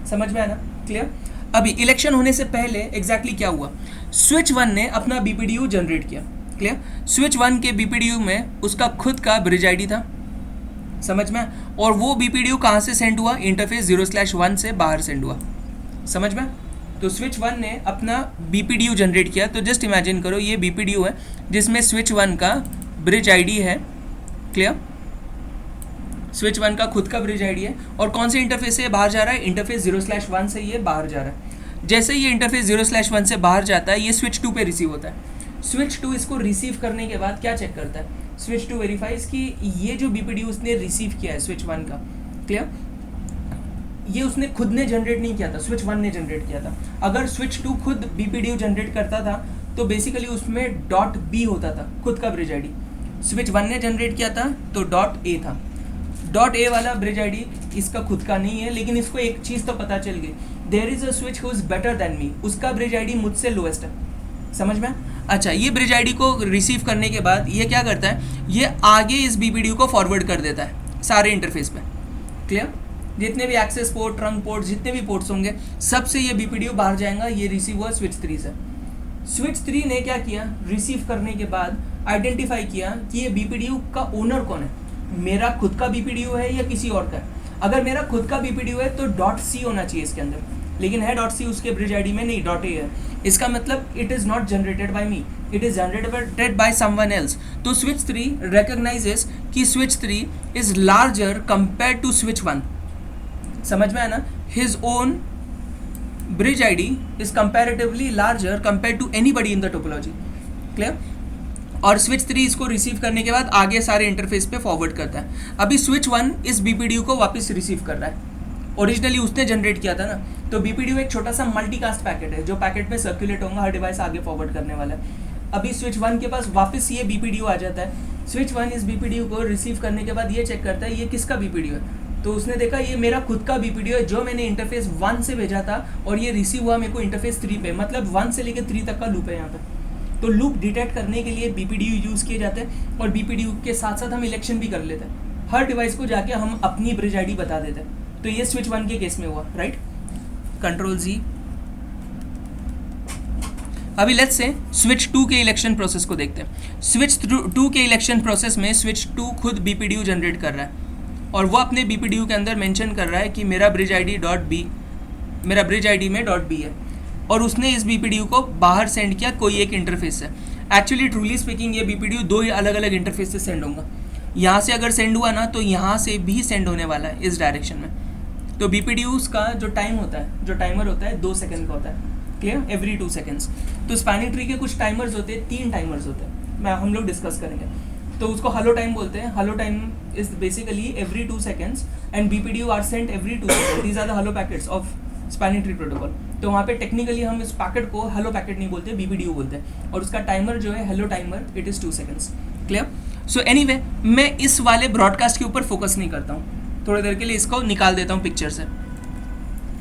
समझ में आया ना? क्लियर? अभी इलेक्शन होने से पहले एग्जैक्टली क्या हुआ, स्विच 1 ने अपना बीपीडीयू जनरेट किया। क्लियर? स्विच 1 के बीपीडीयू में उसका खुद का ब्रिज आईडी था, समझ में? और वो बीपीडीयू कहाँ से सेंड हुआ? इंटरफेस 0/1 से बाहर सेंड हुआ, समझ में? तो स्विच 1 ने अपना बीपीडीयू जनरेट किया। तो जस्ट इमेजिन करो ये बीपीडीयू है जिसमें स्विच 1 का ब्रिज आईडी है। क्लियर? स्विच 1 का खुद का ब्रिज आईडी है और कौन से इंटरफेस से बाहर जा रहा है? इंटरफेस 0/1 से ये बाहर जा रहा है। जैसे ये इंटरफेस 0/1 से बाहर जाता है, ये स्विच 2 पे रिसीव होता है। स्विच 2 इसको रिसीव करने के बाद क्या चेक करता है? स्विच 2 वेरीफाइज कि ये जो बीपीडीयू उसने रिसीव किया है स्विच 1 का, क्लियर, ये उसने खुद ने जनरेट नहीं किया था, स्विच 1 ने जनरेट किया था। अगर स्विच 2 खुद बीपीडीयू जनरेट करता था तो बेसिकली उसमें .b होता था, खुद का ब्रिज आईडी। स्विच 1 ने जनरेट किया था तो .a था। .a वाला ब्रिज आईडी इसका खुद का नहीं है, लेकिन इसको एक चीज़ तो पता चल गई, there is a switch who is better than me, उसका ब्रिज आईडी मुझसे लोएस्ट है। समझ में? अच्छा, ये ब्रिज आईडी को रिसीव करने के बाद ये क्या करता है, ये आगे इस बीपीडीयू को फॉरवर्ड कर देता है सारे इंटरफेस पे। क्लियर? जितने भी एक्सेस पोर्ट, ट्रंक पोर्ट, जितने भी पोर्ट्स होंगे सबसे ये बीपीडीयू बाहर जाएगा। ये रिसीव हुआ स्विच 3 से। स्विच 3 ने क्या किया, रिसीव करने के बाद आइडेंटिफाई किया कि ये बीपीडीयू का ओनर कौन है, मेरा खुद का बीपीडीयू है या किसी और का है। अगर मेरा खुद का बीपीडीयू है तो .c होना चाहिए इसके अंदर, लेकिन है .c उसके ब्रिज आईडी में नहीं, .a है। इसका मतलब it is not generated by me, it is generated by someone else. तो स्विच 3 रिकॉग्नाइजेस कि switch 3 is larger compare to switch 1। समझ में आया ना? His own bridge ID is comparatively larger compare to anybody in the topology. Clear? और switch 3 इसको receive करने के बाद आगे सारे इंटरफेस पे फॉरवर्ड करता है। अभी स्विच 1 इस बीपीडीयू को वापस रिसीव कर रहा है, ओरिजिनली उसने जनरेट किया था ना। तो बीपीडीयू एक छोटा सा मल्टीकास्ट पैकेट है जो पैकेट में सर्कुलेट होगा, हर डिवाइस आगे फॉरवर्ड करने वाला है। अभी स्विच 1 के पास वापस ये बीपीडीयू आ जाता है। स्विच 1 इस बीपीडीयू को रिसीव करने के बाद ये चेक करता है ये किसका बीपीडीयू है। तो उसने देखा ये मेरा खुद का बीपीडीयू है जो मैंने इंटरफेस 1 से भेजा था और ये रिसीव हुआ मेरे को इंटरफेस 3 पे, मतलब 1 से लेकर 3 तक का लूप है यहाँ पे। तो लूप डिटेक्ट करने के लिए बीपीडीयू यूज़ किए जाते हैं और बीपीडीयू के साथ साथ हम इलेक्शन भी कर लेते हैं। हर डिवाइस को जाके हम अपनी ब्रिज आईडी बता देते हैं। तो ये स्विच 1 के केस में हुआ, राइट? Control Z। अभी लेट्स से स्विच 2 के इलेक्शन प्रोसेस को देखते हैं। स्विच 2 के इलेक्शन प्रोसेस में स्विच 2 खुद बीपीडीयू जनरेट कर रहा है और वो अपने बीपीडीयू के अंदर मेंशन कर रहा है कि मेरा ब्रिज आईडी .b, मेरा ब्रिज आईडी में .b है और उसने इस बीपीडीयू को बाहर सेंड किया कोई एक इंटरफेस से। एक्चुअली ट्रूली स्पीकिंग ये बीपीडीयू 2 अलग अलग इंटरफेस से सेंड होगा। यहाँ से अगर सेंड हुआ ना तो यहाँ से भी सेंड होने वाला है इस डायरेक्शन में। तो बीपीडीयूज का जो टाइम होता है, जो टाइमर होता है 2 सेकंड का होता है। क्लियर? Every 2 seconds. तो स्पैनिंग ट्री के कुछ टाइमर्स होते हैं, 3 टाइमर्स होते हैं, हम लोग डिस्कस करेंगे। तो उसको हलो टाइम बोलते हैं। Hello time is basically every 2 seconds and BPDU are sent every 2 seconds। These are the hello packets of spanning tree protocol. तो वहाँ पे टेक्निकली हम इस पैकेट को हेलो पैकेट नहीं बोलते, बीपीडीयू बोलते हैं और उसका टाइमर जो है hello timer, it is 2 seconds। Clear? So anyway मैं इस वाले ब्रॉडकास्ट के ऊपर फोकस नहीं करता हूँ, थोड़ी देर के लिए इसको निकाल देता हूँ पिक्चर से।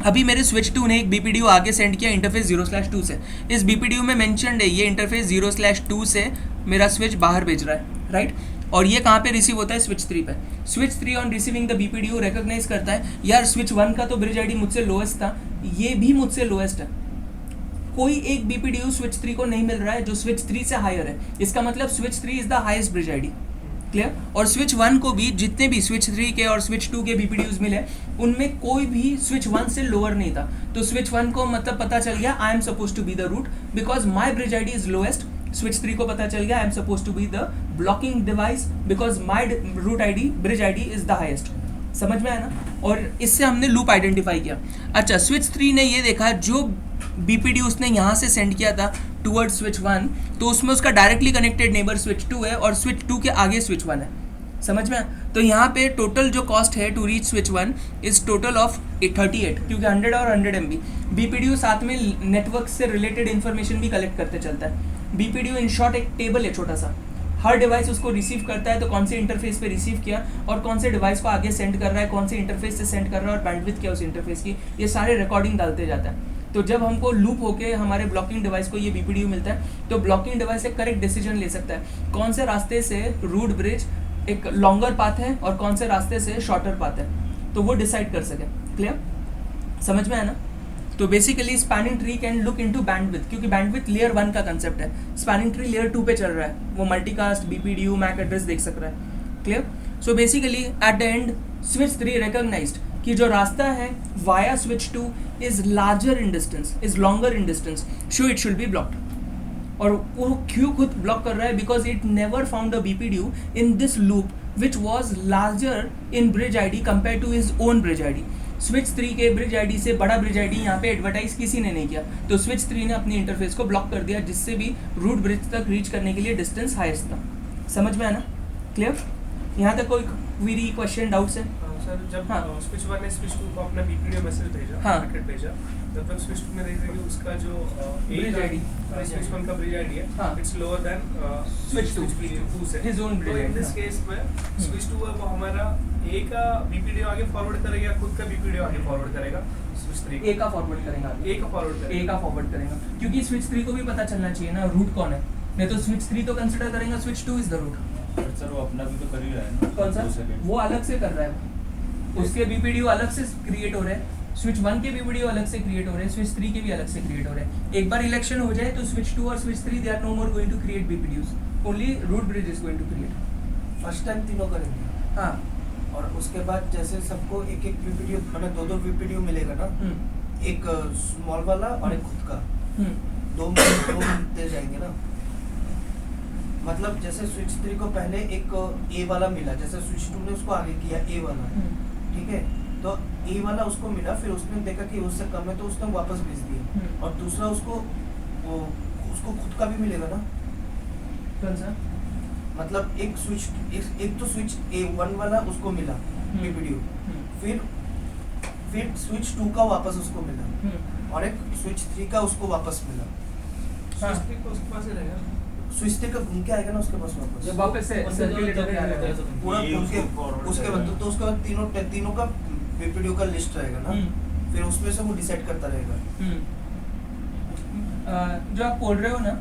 अभी मेरे स्विच 2 ने एक BPDU आगे सेंड किया इंटरफेस 0/2 से। इस BPDU में मेंशन्ड है ये इंटरफेस 0/2 से मेरा स्विच बाहर भेज रहा है, राइट। और ये कहाँ पे रिसीव होता है? स्विच 3 पे। Switch 3 on receiving the BPDU recognize करता है यार स्विच 1 का तो ब्रिज आईडी मुझसे लोएस्ट था, ये भी मुझसे लोएस्ट है, कोई एक BPDU स्विच 3 को नहीं मिल रहा है जो स्विच 3 से हायर है, इसका मतलब switch 3 is the highest bridge ID, clear. और स्विच 1 को भी जितने भी स्विच 3 के और स्विच 2 के BPDUs मिले उनमें कोई भी स्विच 1 से लोअर नहीं था, तो स्विच 1 को मतलब पता चल गया I am suppose to be the root because my bridge ID is lowest. Switch 3 को पता चल गया I am suppose to be the blocking device because my root ID bridge ID is the highest. समझ में आया ना? और इससे हमने लूप आइडेंटिफाई किया। अच्छा, स्विच 3 ने ये देखा जो BPDU उसने यहाँ से सेंड किया था टूवर्ड स्विच 1, तो उसमें उसका डायरेक्टली कनेक्टेड नेबर स्विच 2 है और स्विच 2 के आगे स्विच 1 है। समझ में? तो यहाँ पे टोटल जो कॉस्ट है to reach switch 1 is total of 38, क्योंकि 100 और 100 MB। BPDU साथ में नेटवर्क से रिलेटेड इन्फॉर्मेशन भी कलेक्ट करते चलता है। BPDU इन शॉर्ट एक टेबल है छोटा सा, हर डिवाइस उसको रिसीव करता है तो कौन से इंटरफेस पे रिसीव किया और कौन से डिवाइस को आगे सेंड कर रहा है, कौन से इंटरफेस से सेंड कर रहा है और बैंडविड्थ क्या उस इंटरफेस की, ये सारे रिकॉर्डिंग डालते जाता है। तो जब हमको लूप होके हमारे ब्लॉकिंग डिवाइस को ये BPDU मिलता है तो ब्लॉकिंग डिवाइस एक करेक्ट डिसीजन ले सकता है कौन से रास्ते से रूट ब्रिज एक लॉन्गर पाथ है और कौन से रास्ते से शॉर्टर पाथ है, तो वो डिसाइड कर सके। क्लियर? समझ में आया ना? तो basically spanning tree can look into bandwidth, क्योंकि बैंडविड्थ लेयर 1 का कंसेप्ट है, स्पैनिंग ट्री लेयर 2 पे चल रहा है, वो मल्टीकास्ट BPDU मैक एड्रेस देख सक रहा है। Clear? So basically at the end switch 3 recognized कि जो रास्ता है via switch 2 is larger in distance, is longer in distance, so it should be blocked. और वो क्यों खुद ब्लॉक कर रहा है? Because it never found a BPDU in this loop which was larger in bridge ID compare to his own bridge ID. Switch 3 के bridge ID से बड़ा ब्रिज आईडी यहाँ पे एडवर्टाइज किसी ने नहीं किया, तो स्विच 3 ने अपनी इंटरफेस को ब्लॉक कर दिया, जिससे भी रूट ब्रिज तक रीच करने के लिए डिस्टेंस हाईएस्ट था। समझ में आया ना? क्लियर? यहाँ तक कोई क्वेरी, क्वेश्चन, डाउट्स है? सर जब स्विच 1 ने स्विच 2 को अपना BPDU मैसेज भेजा, पैकेट भेजा, तब तक स्विच 2 ने देखा कि उसका जो ब्रिज आईडी स्विच 1 का ब्रिज आईडी है इट्स लोअर देन स्विच 2 से हिज ओन ब्रिज तो इन आईडी। दिस केस में स्विच 2 है वो हमारा A का BPDU आगे फॉरवर्ड करेगा, खुद का BPDU आगे फॉरवर्ड करेगा, स्विच 3 A का फॉरवर्ड करेगा, A का फॉरवर्ड करेगा, A का फॉरवर्ड करेगा, क्योंकि स्विच 3 को भी पता चलना चाहिए ना रूट कौन है, नहीं तो स्विच 3 तो कंसिडर करेगा switch 2 is the root. Sir वो अपना भी तो कर ही रहा है ना। कौन सा? 2 सेकंड। वो अलग से कर रहा है, उसके BPDU अलग से क्रिएट हो रहे हैं, स्विच 1 के BPDU अलग से क्रिएट हो रहे हैं, स्विच 3 के भी अलग से क्रिएट हो रहे हैं। एक बार इलेक्शन हो जाए तो स्विच 2 और switch 3 they are no more going to create BPDUs, only root bridge is going to create. First time तीनों करेंगे हाँ, और उसके बाद जैसे सबको एक एक BPDU हमें दो BPDU मिलेगा ना, एक स्मॉल वाला और एक खुद का, दो मिलते जाएंगे ना। मतलब जैसे स्विच 3 को पहले एक A वाला मिला, जैसे स्विच 2 ने उसको आगे किया A वाला, ठीक है, तो A वाला उसको मिला, फिर उसने देखा कि उससे कम है तो उसने वापस भेज दिया, और दूसरा उसको खुद का भी मिलेगा ना। कौन सा? मतलब एक तो स्विच A1 वाला उसको मिला BPDU, फिर स्विच 2 का वापस उसको मिला, और एक स्विच 3 का उसको वापस मिला। स्विच 3 को उसके पास ही रहेगा, स्विच 3 का घूम के आएगा ना उसके पास वापस, जब वापस से सर्कुलेट होके आ रहा है पूरा घूम के उसके बाद तो उसके बाद तीनों का BPDU का लिस्ट रहेगा ना, फिर उसमें से वो डिसाइड करता रहेगा। जो आप बोल रहे हो ना,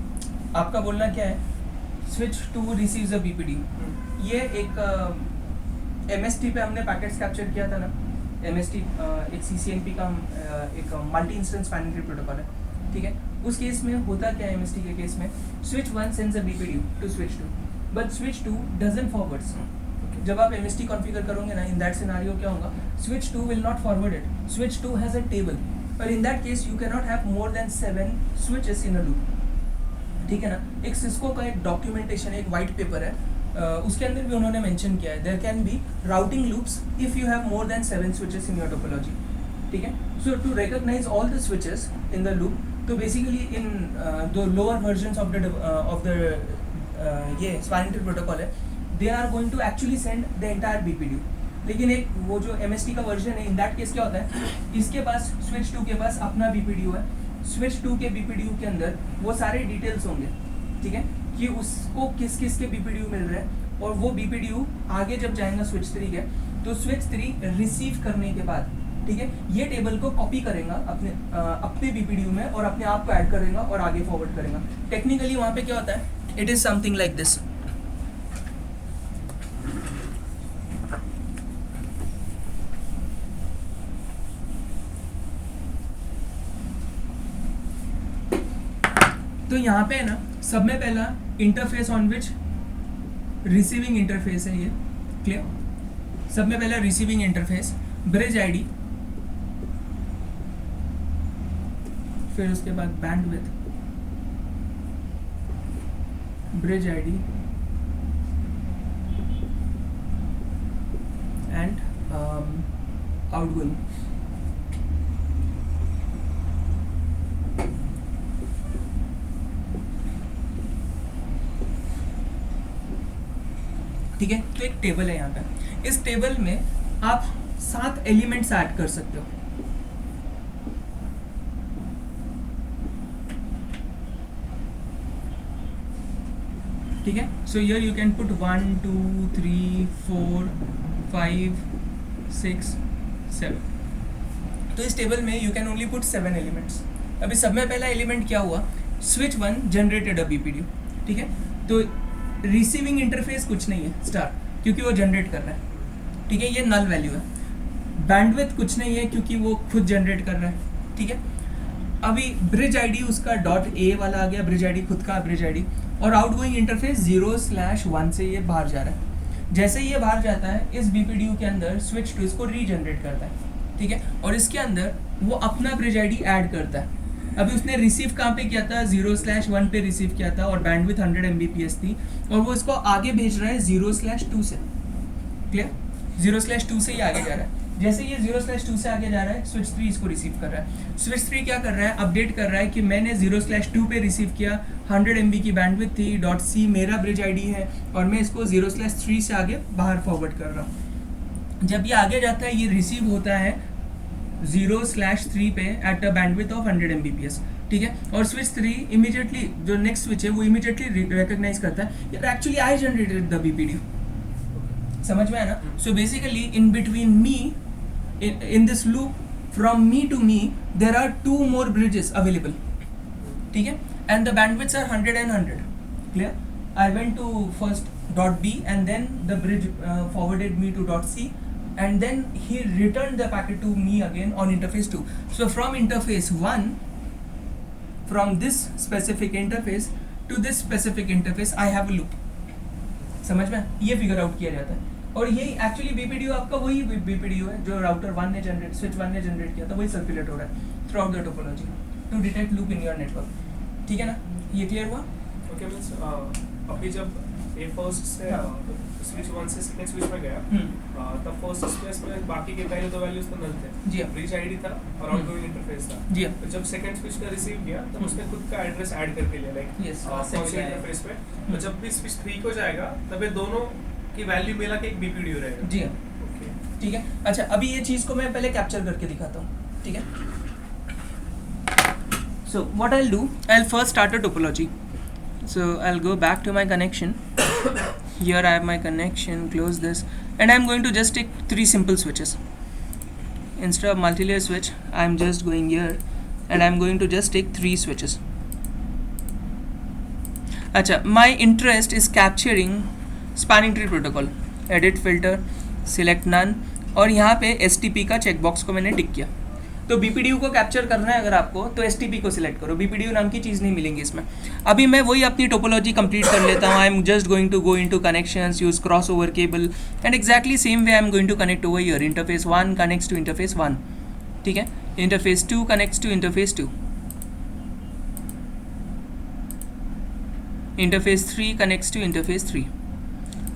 आपका बोलना क्या है? स्विच 2 रिसीव्स अ BPDU, ये एक MST पे हमने पैकेट्स कैप्चर किया था ना, MST एक CCNP का एक multi instance spanning tree protocol है, ठीक है। उस केस में होता क्या है, MST के केस में switch 1 sends a BPDU to switch 2, but switch 2 doesn't forwards. जब आप MST कॉन्फ़िगर करोगे ना, इन दैट सिनेरियो क्या होगा, switch 2 will not forward it, switch 2 has a table, पर in that case you can not have more than 7 switches in a loop, ठीक है ना। एक सिस्को का एक डॉक्यूमेंटेशन, एक वाइट पेपर है, उसके अंदर भी उन्होंने मेंशन किया है there can be routing loops if you have more than 7 switches in your topology, ठीक है। So to recognise all the switches in the loop, तो basically in the lower versions of the ये spanning tree protocol है, they are going to actually send the entire BPDU, लेकिन एक वो जो MST का वर्जन है, इन दैट केस क्या होता है, इसके पास स्विच 2 के पास अपना BPDU है, स्विच 2 के BPDU के अंदर वो सारे डिटेल्स होंगे, ठीक है, कि उसको किस किस के BPDU मिल रहे हैं, और वो BPDU आगे जब जाएगा स्विच 3 के, तो स्विच 3 रिसीव करने के बाद ठीक है, ये टेबल को कॉपी करेगा अपने बीपीडीयू में और अपने आप को ऐड करेगा और आगे फॉरवर्ड करेगा। टेक्निकली वहाँ पे क्या होता है, it is something like this. तो यहाँ पे है ना, सब में पहला interface on which receiving interface है ये, क्लियर। सब में पहला रिसीविंग इंटरफेस, ब्रिज आईडी, फिर उसके बाद bandwidth, bridge ID and outgoing. ठीक है, तो एक टेबल है यहाँ पे। इस टेबल में आप 7 एलिमेंट्स ऐड कर सकते हो। ठीक है, so here you can put 1 2 3 4 5 6 7। तो इस टेबल में you can only put 7 elements. अभी सब में पहला एलिमेंट क्या हुआ, स्विच 1 जनरेटेड अ बीपीडीयू। ठीक है, तो रिसीविंग इंटरफेस कुछ नहीं है स्टार, क्योंकि वो जनरेट कर रहा है। ठीक है, ये नल वैल्यू है। बैंडविड्थ कुछ नहीं है क्योंकि वो खुद जनरेट कर रहा है। ठीक है, अभी ब्रिज आईडी उसका .a वाला आ गया, ब्रिज आईडी खुद का ब्रिज आईडी, और आउटगोइंग इंटरफेस 0/1 से ये बाहर जा रहा है। जैसे ये बाहर जाता है, इस बीपीडीयू के अंदर स्विच टू इसको रीजनरेट करता है। ठीक है, और इसके अंदर वो अपना ब्रिज आईडी ऐड करता है। अभी उसने रिसीव कहाँ पे किया था, 0/1 पे रिसीव किया था और बैंडविड्थ 100 Mbps थी, और वो इसको आगे भेज रहा है 0/2 से। क्लियर, 0/2 से ही आगे जा रहा है। जैसे ये 0/2 से आगे जा रहा है, स्विच 3 इसको रिसीव कर रहा है। स्विच 3 क्या कर रहा है, अपडेट कर रहा है कि मैंने 0/2 पे रिसीव किया, 100 MB की बैंडविड्थ थी, .c मेरा ब्रिज आईडी है, और मैं इसको 0/3 से आगे बाहर फॉरवर्ड कर रहा हूँ। जब ये आगे जाता है, ये रिसीव होता है 0/3 पे at a bandwidth of 100 Mbps। ठीक है, और स्विच 3 इमीडिएटली, जो नेक्स्ट स्विच है वो इमीडिएटली रिकॉग्नाइज करता है यार actually I generated the BPDU. समझ में आया ना। So basically in between me, in this loop from me to me there are 2 more bridges available. ठीक है, and the bandwidths are 100 and 100. Clear? I went to first .b and then the bridge forwarded me to .c and then he returned the packet to me again on interface 2. So from interface 1, from this specific interface to this specific interface I have a loop. समझ में, ये figure out किया जाता है। और यही actually BPDU आपका वही बीपीडीयू है जो राउटर 1 ने जनरेट, स्विच 1 ने जनरेट किया था, वही सर्कुलेट हो रहा है throughout the topology to detect loop in your network. ठीक है ना, ये क्लियर हुआ? ओके, मींस अभी जब ए फर्स्ट से स्विच 1 से सेकंड स्विच में गया, तब फर्स्ट स्विच में बाकी के पहले दो वैल्यूज तो नल थे। जी, ब्रिज आईडी था और आउटगोइंग इंटरफेस था। जी, तो जब सेकंड स्विच का रिसीव किया तब उसने खुद का एड्रेस ऐड करके लिया, लाइक Yes, फर्स्ट इंटरफेस पे। तो जब भी स्विच 3 को जाएगा तब ये दोनों की वैल्यू मिला के एक बीपीडीयू रहेगा। जी, ओके, ठीक है। अच्छा, अभी ये चीज़ को मैं पहले कैप्चर करके दिखाता हूँ। ठीक है, so what I will do, I will first start a topology. So I'll go back to my connection. Here I have my connection, close this, and I'm going to just take 3 simple switches. Instead of multi-layer switch, I'm just going here and I'm going to just take 3 switches. अच्छा, my interest is capturing spanning tree protocol, edit filter, select none, और यहाँ पे STP का checkbox को मैंने टिक किया। तो BPDU को कैप्चर करना है अगर आपको, तो एसटीपी को सिलेक्ट करो, बीपीडीयू नाम की चीज़ नहीं मिलेंगी इसमें। अभी मैं वही अपनी टोपोलॉजी कंप्लीट कर लेता हूँ। I am just going to go into connections, use crossover cable, and exactly same way I am going to connect over here. Interface 1 connects to interface 1, ठीक है, interface 2 connects to interface 2, interface 3 connects to interface 3।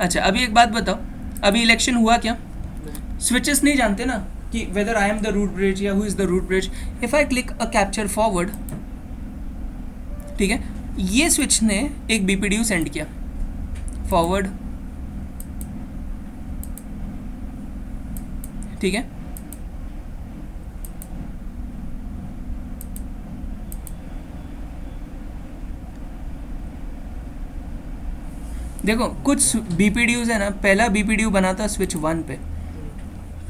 अच्छा, अभी एक बात बताओ, अभी election हुआ क्या? स्विचेस नहीं जानते ना कि whether I am the root bridge या who is the root bridge. If I click a capture forward, ठीक है, ये स्विच ने एक बीपीडीयू सेंड किया फॉरवर्ड, ठीक है, देखो कुछ बीपीडीयूज है ना, पहला बीपीडीयू बना था स्विच 1 पे,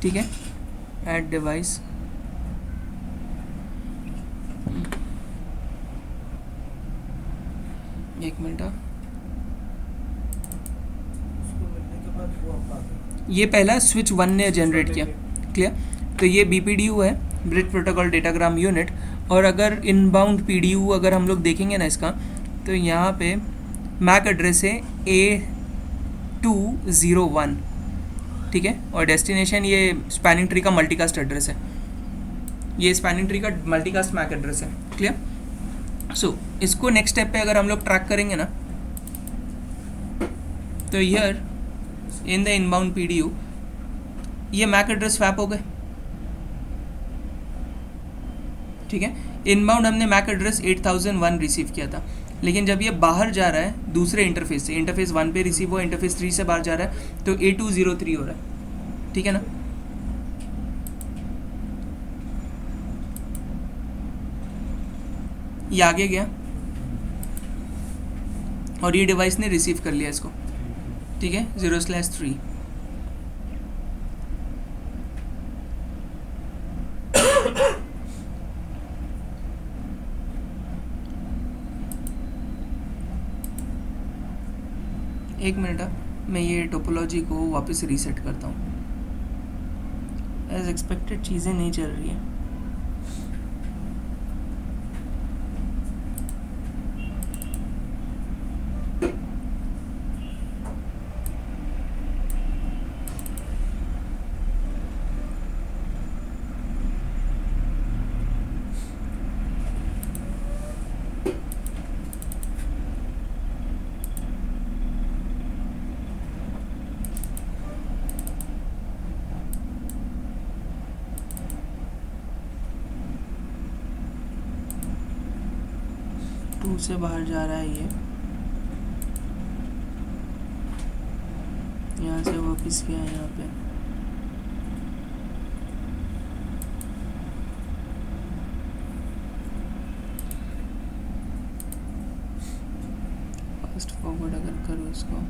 ठीक है, ऐड डिवाइस एक मिनट। उसको मिलने के बाद वो अब आ गया। ये पहला स्विच 1 ने जनरेट किया, क्लियर। तो ये BPDU है, ब्रिज प्रोटोकॉल डेटाग्राम यूनिट। और अगर इनबाउंड PDU अगर हम लोग देखेंगे ना इसका, तो यहाँ पे मैक एड्रेस है A201, ठीक है। और डेस्टिनेशन ये स्पैनिंग ट्री का मल्टीकास्ट एड्रेस है, ये स्पैनिंग ट्री का मल्टीकास्ट मैक एड्रेस है, क्लियर। सो इसको नेक्स्ट स्टेप पे अगर हम लोग ट्रैक करेंगे ना, तो here in the inbound PDU ये मैक एड्रेस स्वैप हो गए, ठीक है। इनबाउंड हमने मैक एड्रेस 8001 रिसीव किया था, लेकिन जब ये बाहर जा रहा है दूसरे इंटरफेस से, इंटरफेस 1 पे रिसीव हुआ, इंटरफेस 3 से बाहर जा रहा है, तो A203 हो रहा है, ठीक है ना। ये आगे गया और ये डिवाइस ने रिसीव कर लिया इसको, ठीक है, 0/3। एक मिनट, मैं ये टोपोलॉजी को वापस रीसेट करता हूँ। एज एक्सपेक्टेड चीज़ें नहीं चल रही हैं। से बाहर जा रहा है ये, यहाँ से वापस गया यहाँ पे। फास्ट फॉरवर्ड अगर करो इसको,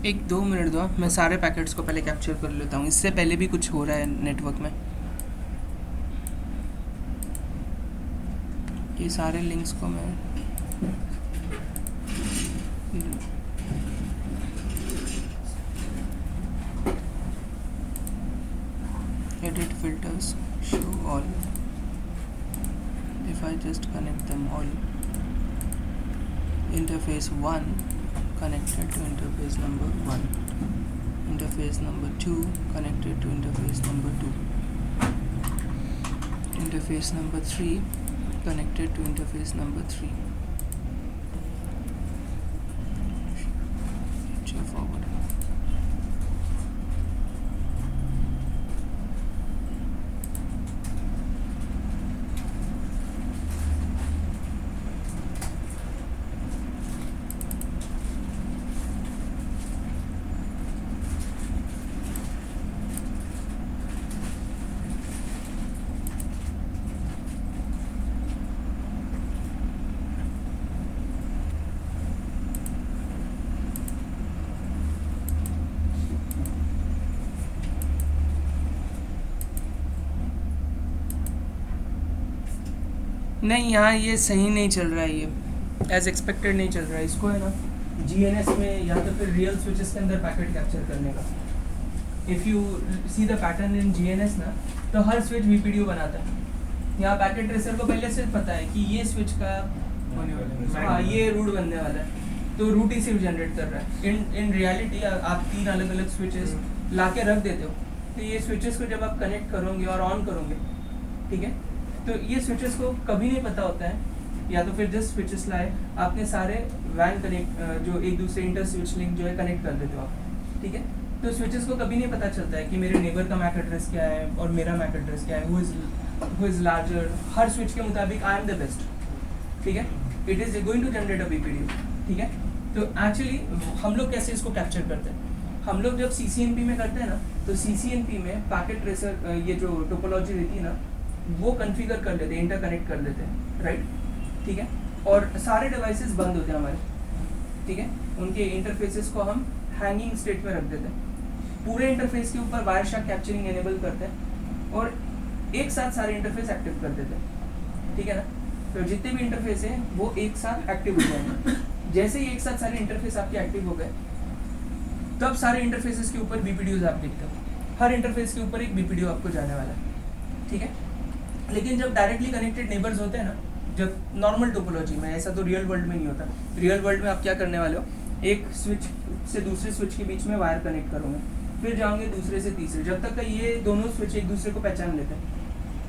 एक 2 मिनट दो, मैं सारे पैकेट्स को पहले कैप्चर कर लेता हूँ, इससे पहले भी कुछ हो रहा है नेटवर्क में। ये सारे लिंक्स को मैं edit filters, show all, if I just connect them all, interface 1 connected to interface number 1, interface number 2 connected to interface number 2, interface number 3 connected to interface number 3. Forward. नहीं, यहाँ ये सही नहीं चल रहा है, ये एज एक्सपेक्टेड नहीं चल रहा है। इसको है ना GNS में या तो फिर रियल स्विचेस के अंदर पैकेट कैप्चर करने का। If you see the pattern in GNS ना, तो हर स्विच VPDU बनाता है। यहाँ पैकेट ट्रेसर को पहले से पता है कि ये स्विच का हाँ ये रूट बनने वाला है, तो रूट ही सिर्फ जनरेट कर रहा है। इन रियलिटी आप 3 अलग अलग स्विचेस ला के रख देते हो, तो ये स्विचेस को जब आप कनेक्ट करोगे और ऑन करोगे, ठीक है, तो ये स्विचेस को कभी नहीं पता होता है, या तो फिर जस्ट स्विचेस लाए आपने सारे वैन कनेक्ट जो एक दूसरे इंटर स्विच लिंक जो है कनेक्ट कर देते हो आप, ठीक है। तो स्विचेस को कभी नहीं पता चलता है कि मेरे नेबर का मैक एड्रेस क्या है और मेरा मैक एड्रेस क्या है, हु इज़ लार्जर। हर स्विच के मुताबिक आई एम द बेस्ट, ठीक है। It is going to generate a VPDU, ठीक है। तो एक्चुअली हम लोग कैसे इसको कैप्चर करते हैं, हम लोग जब CCNP में करते हैं ना, तो CCNP में पैकेट ट्रेसर ये जो टोपोलॉजी रहती है ना, वो कॉन्फ़िगर कर लेते हैं, इंटरकनेक्ट कर लेते हैं, राइट, ठीक है। और सारे डिवाइसेस बंद होते हैं हमारे, ठीक है, उनके इंटरफेसेस को हम हैंगिंग स्टेट में रख देते हैं, पूरे इंटरफेस के ऊपर वायरशार्क कैप्चरिंग एनेबल करते हैं और एक साथ सारे इंटरफेस एक्टिव कर देते हैं, ठीक है ना। तो जितने भी इंटरफेस हैं वो एक साथ एक्टिव हो जाएंगे। जैसे ही एक साथ सारे इंटरफेस आपके एक्टिव हो गए तब सारे इंटरफेसेस के ऊपर बीपीडीओज आप देखते हो, हर इंटरफेस के ऊपर एक बीपीडीओ आपको जाने वाला है, ठीक है। लेकिन जब डायरेक्टली कनेक्टेड नेबर्स होते हैं ना, जब नॉर्मल टोपोलॉजी में, ऐसा तो रियल वर्ल्ड में नहीं होता। रियल वर्ल्ड में आप क्या करने वाले हो, एक स्विच से दूसरे स्विच के बीच में वायर कनेक्ट करोगे, फिर जाओगे दूसरे से तीसरे, जब तक ये दोनों स्विच एक दूसरे को पहचान लेते हैं,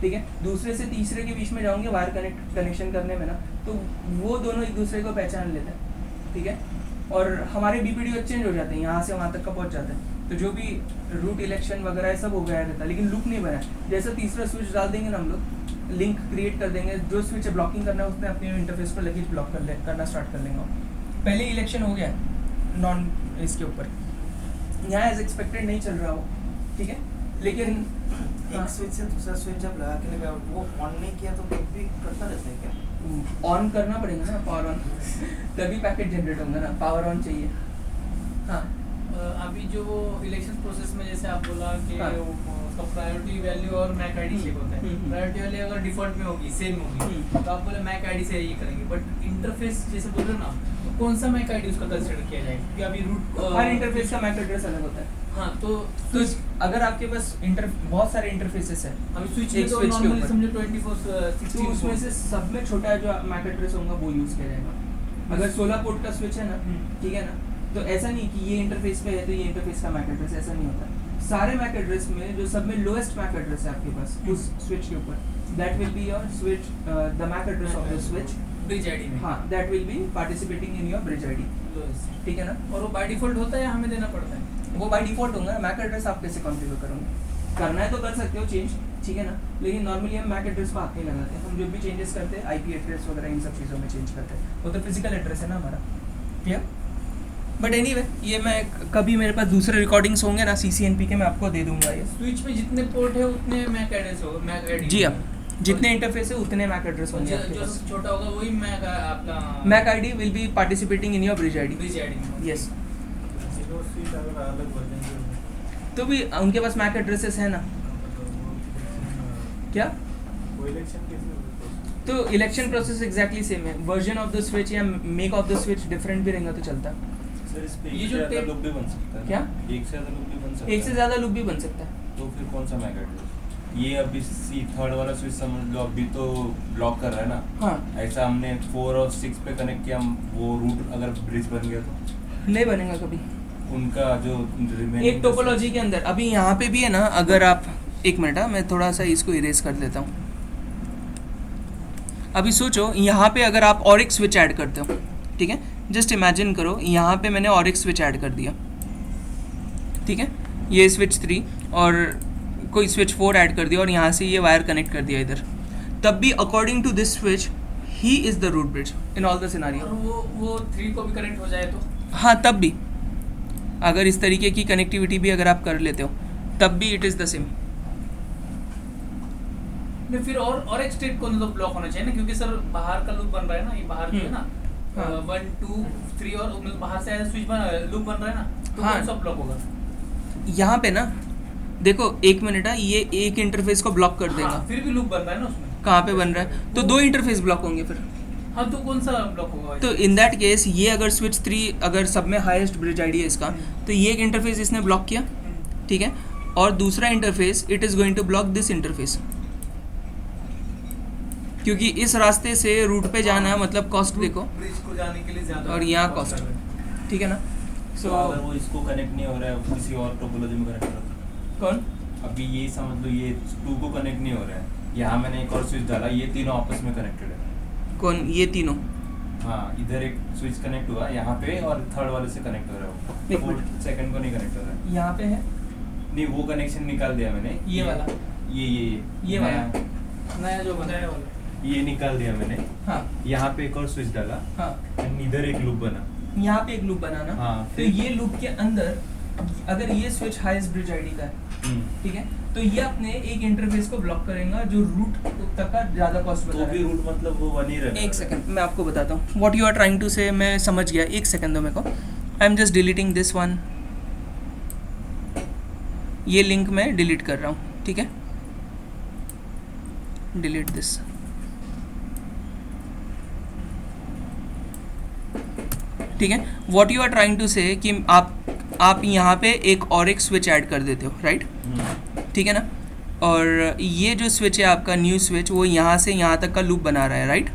ठीक है। दूसरे से तीसरे के बीच में जाओगे वायर कनेक्शन करने में ना, तो वो दोनों एक दूसरे को पहचान लेते हैं, ठीक है। और हमारे बीपीडीओ चेंज हो जाते हैं, यहाँ से वहाँ तक का पहुँच जाते हैं। तो जो भी रूट इलेक्शन वगैरह है सब हो गया रहता है, लेकिन लूप नहीं बना। जैसे तीसरा स्विच डाल देंगे ना हम लोग, लिंक क्रिएट कर देंगे, जो स्विच ब्लॉकिंग करना है उसने अपने इंटरफेस पर लगेज ब्लॉक करना स्टार्ट कर लेंगे। पहले इलेक्शन हो गया नॉन इसके ऊपर, यहाँ एज एक्सपेक्टेड नहीं चल रहा हो, ठीक है। लेकिन एक स्विच से दूसरा स्विच जब लगा के लगा वो ऑन नहीं किया तो कुछ भी करता रहता है क्या? ऑन करना पड़ेगा ना, पावर ऑन तभी पैकेट जनरेट होगा ना, पावर ऑन चाहिए। हाँ अभी जो वो इलेक्शन प्रोसेस में जैसे आप बोला कि हाँ। उसका प्रायोरिटी वैल्यू और मैक आईडी चेक होता है। प्रायोरिटी वैल्यू अगर डिफॉल्ट में होगी, सेम होगी, तो आप बोले मैक आईडी से ये करेंगे, बट इंटरफेस जैसे बोल रहे हो ना, तो कौन सा मैक आईडी उसका कंसीडर किया जाएगा? क्योंकि अभी रूट हर इंटरफेस का मैक एड्रेस अलग होता है। हाँ, तो अगर आपके पास बहुत सारे इंटरफेसेस है, अभी स्विच एक में तो switch के नॉर्मली ऊपर। समझो 24/16 तो उसमें से सब में छोटा जो मैक एड्रेस होगा वो यूज किया जाएगा। अगर 16 पोर्ट का स्विच है ना, ठीक है ना, तो ऐसा नहीं कि ये इंटरफेस पे है तो ये इंटरफेस का मैक एड्रेस, ऐसा नहीं होता। सारे मैक एड्रेस में जो सब में लोएस्ट मैक एड्रेस है आपके पास उस स्विच के ऊपर, that will be your switch, the MAC address of the switch, bridge ID में। हाँ, that will be participating in your bridge ID, ठीक है ना। और वो बाय डिफॉल्ट होता है या हमें देना पड़ता है? वो बाय डिफॉल्ट होगा। मैक एड्रेस आप कैसे कॉन्फ़िगर करोगे? करना है तो कर सकते हो चेंज, ठीक है ना, लेकिन नॉर्मली हम मैक एड्रेस को हाथ नहीं लगाते हैं। हम जो भी चेंजेस करते हैं आईपी एड्रेस वगैरह इन सब चीज़ों में चेंज करते हैं, वो तो फिजिकल एड्रेस है ना हमारा, ठीक है। बट एनीवे ये मैं कभी मेरे पास दूसरे रिकॉर्डिंग्स होंगे ना CCNP के, मैं आपको दे दूंगा ये। स्विच में जितने पोर्ट है उतने मैक एड्रेस होगा, मैक आईडी। जी हाँ, जितने इंटरफेस है उतने मैक एड्रेस होंगे आपके जो पास। सबसे छोटा होगा वही मैक आपका MAC ID will be participating in your bridge ID, bridge ID. Yes. तीनों सीट अगर अलग बदलेंगे तो भी उनके पास मैक एड्रेसेस है ना, क्या? वो इलेक्शन कैसे होगा? तो इलेक्शन प्रोसेस एग्जैक्टली सेम है। वर्जन ऑफ द स्विच या make of the switch different भी रहेगा तो चलता है। सर इस पे ये एक जो से ज़्यादा टेप- लूप भी बन सकता है क्या? एक से ज़्यादा लूप भी बन सकता है। एक से ज़्यादा लूप भी बन सकता है। तो फिर कौन सा मैक एड्रेस? ये अभी थर्ड वाला स्विच समझ लो, अभी तो ब्लॉक कर रहा है ना। हाँ, ऐसा हमने 4 और 6 पे कनेक्ट किया, वो रूट अगर ब्रिज बन गया तो नहीं बनेगा कभी। उनका जो remaining एक टोपोलॉजी के अंदर अभी यहाँ पे भी है ना, अगर आप एक मिनट, मैं थोड़ा सा इसको इरेज कर देता हूँ। अभी सोचो यहाँ पे अगर आप और एक स्विच ऐड करते हो, ठीक है, जस्ट इमेजिन करो यहाँ पे मैंने और एक स्विच ऐड कर दिया, ठीक है, ये स्विच 3 और कोई स्विच 4 ऐड कर दिया और यहाँ से ये वायर कनेक्ट कर दिया इधर, तब भी according to this switch he is the root bridge in all the और सिनारियो। वो 3 को भी कनेक्ट हो जाए तो हाँ, तब भी अगर इस तरीके की कनेक्टिविटी भी अगर आप कर लेते हो तब भी इट इज़ द सेम। नहीं, फिर और एक स्टेट को तो ब्लॉक होना चाहिए ना, क्योंकि सर बाहर का लूप बन रहा है ना, ये बाहर जो है ना हाँ। 1 2 3 और मतलब बाहर से स्विच लूप बन रहा है ना, तो हाँ। कौन सा ब्लॉक होगा? यहाँ पे ना देखो, एक मिनट, ये एक इंटरफेस को ब्लॉक कर देगा। हाँ, फिर भी लूप बन रहा है ना उसमें। कहाँ पे बन रहा है? तो 2 इंटरफेस ब्लॉक होंगे फिर। हाँ, तो कौन सा ब्लॉक होगा? तो इन दैट केस ये अगर स्विच 3 अगर सब में हाईएस्ट ब्रिज आईडी है इसका, तो ये एक इंटरफेस इसने ब्लॉक किया, ठीक है, और दूसरा interface it is going to block this interface, क्योंकि इस रास्ते से रूट पे जाना है, मतलब कॉस्ट देखो, ब्रिज को जाने के लिए ज्यादा और यहाँ कॉस्ट, ठीक है ना। तो सो अगर वो इसको कनेक्ट नहीं हो रहा है, किसी और टोपोलॉजी में कनेक्ट हो रहा है, कौन? अभी ये समझ लो ये 2 को कनेक्ट नहीं हो रहा है, यहाँ मैंने एक और स्विच डाला, ये तीनों आपस में कनेक्टेड है। कौन? ये तीनों? हाँ, इधर एक स्विच कनेक्ट हुआ यहाँ पे और थर्ड वाले से कनेक्ट हो रहा है, एक वो मिनट। सेकंड को नहीं कनेक्ट हो रहा है। यहाँ पे है नहीं, वो कनेक्शन निकाल दिया मैंने, ये वाला? ये वाला? नया- नया जो बनाया वाला। ये निकाल दिया मैंने, हाँ यहाँ पे एक और स्विच डाला, हाँ, and इधर एक लूप बना। यहाँ पे एक लूप बनाना। हाँ, तो फिर- ये लूप के अंदर अगर ये स्विच हाईएस्ट ब्रिज आईडी का है, ठीक है, तो ये अपने एक इंटरफेस को ब्लॉक करेगा जो रूट तक का ज़्यादा कॉस्ट बता तो रहा भी है। रूट मतलब वो बन ही रहेगा। एक सेकंड, मैं आपको बताता हूँ what you are trying to say. मैं समझ गया, एक सेकंड दो मेरे को। I am just deleting this one ये लिंक मैं डिलीट कर रहा हूँ, ठीक है, डिलीट दिस। ठीक है, what you are trying to say कि आप यहाँ पे एक और एक स्विच ऐड कर देते हो, राइट, ठीक है ना, और ये जो स्विच है आपका न्यू स्विच, वो यहाँ से यहाँ तक का लूप बना रहा है, right.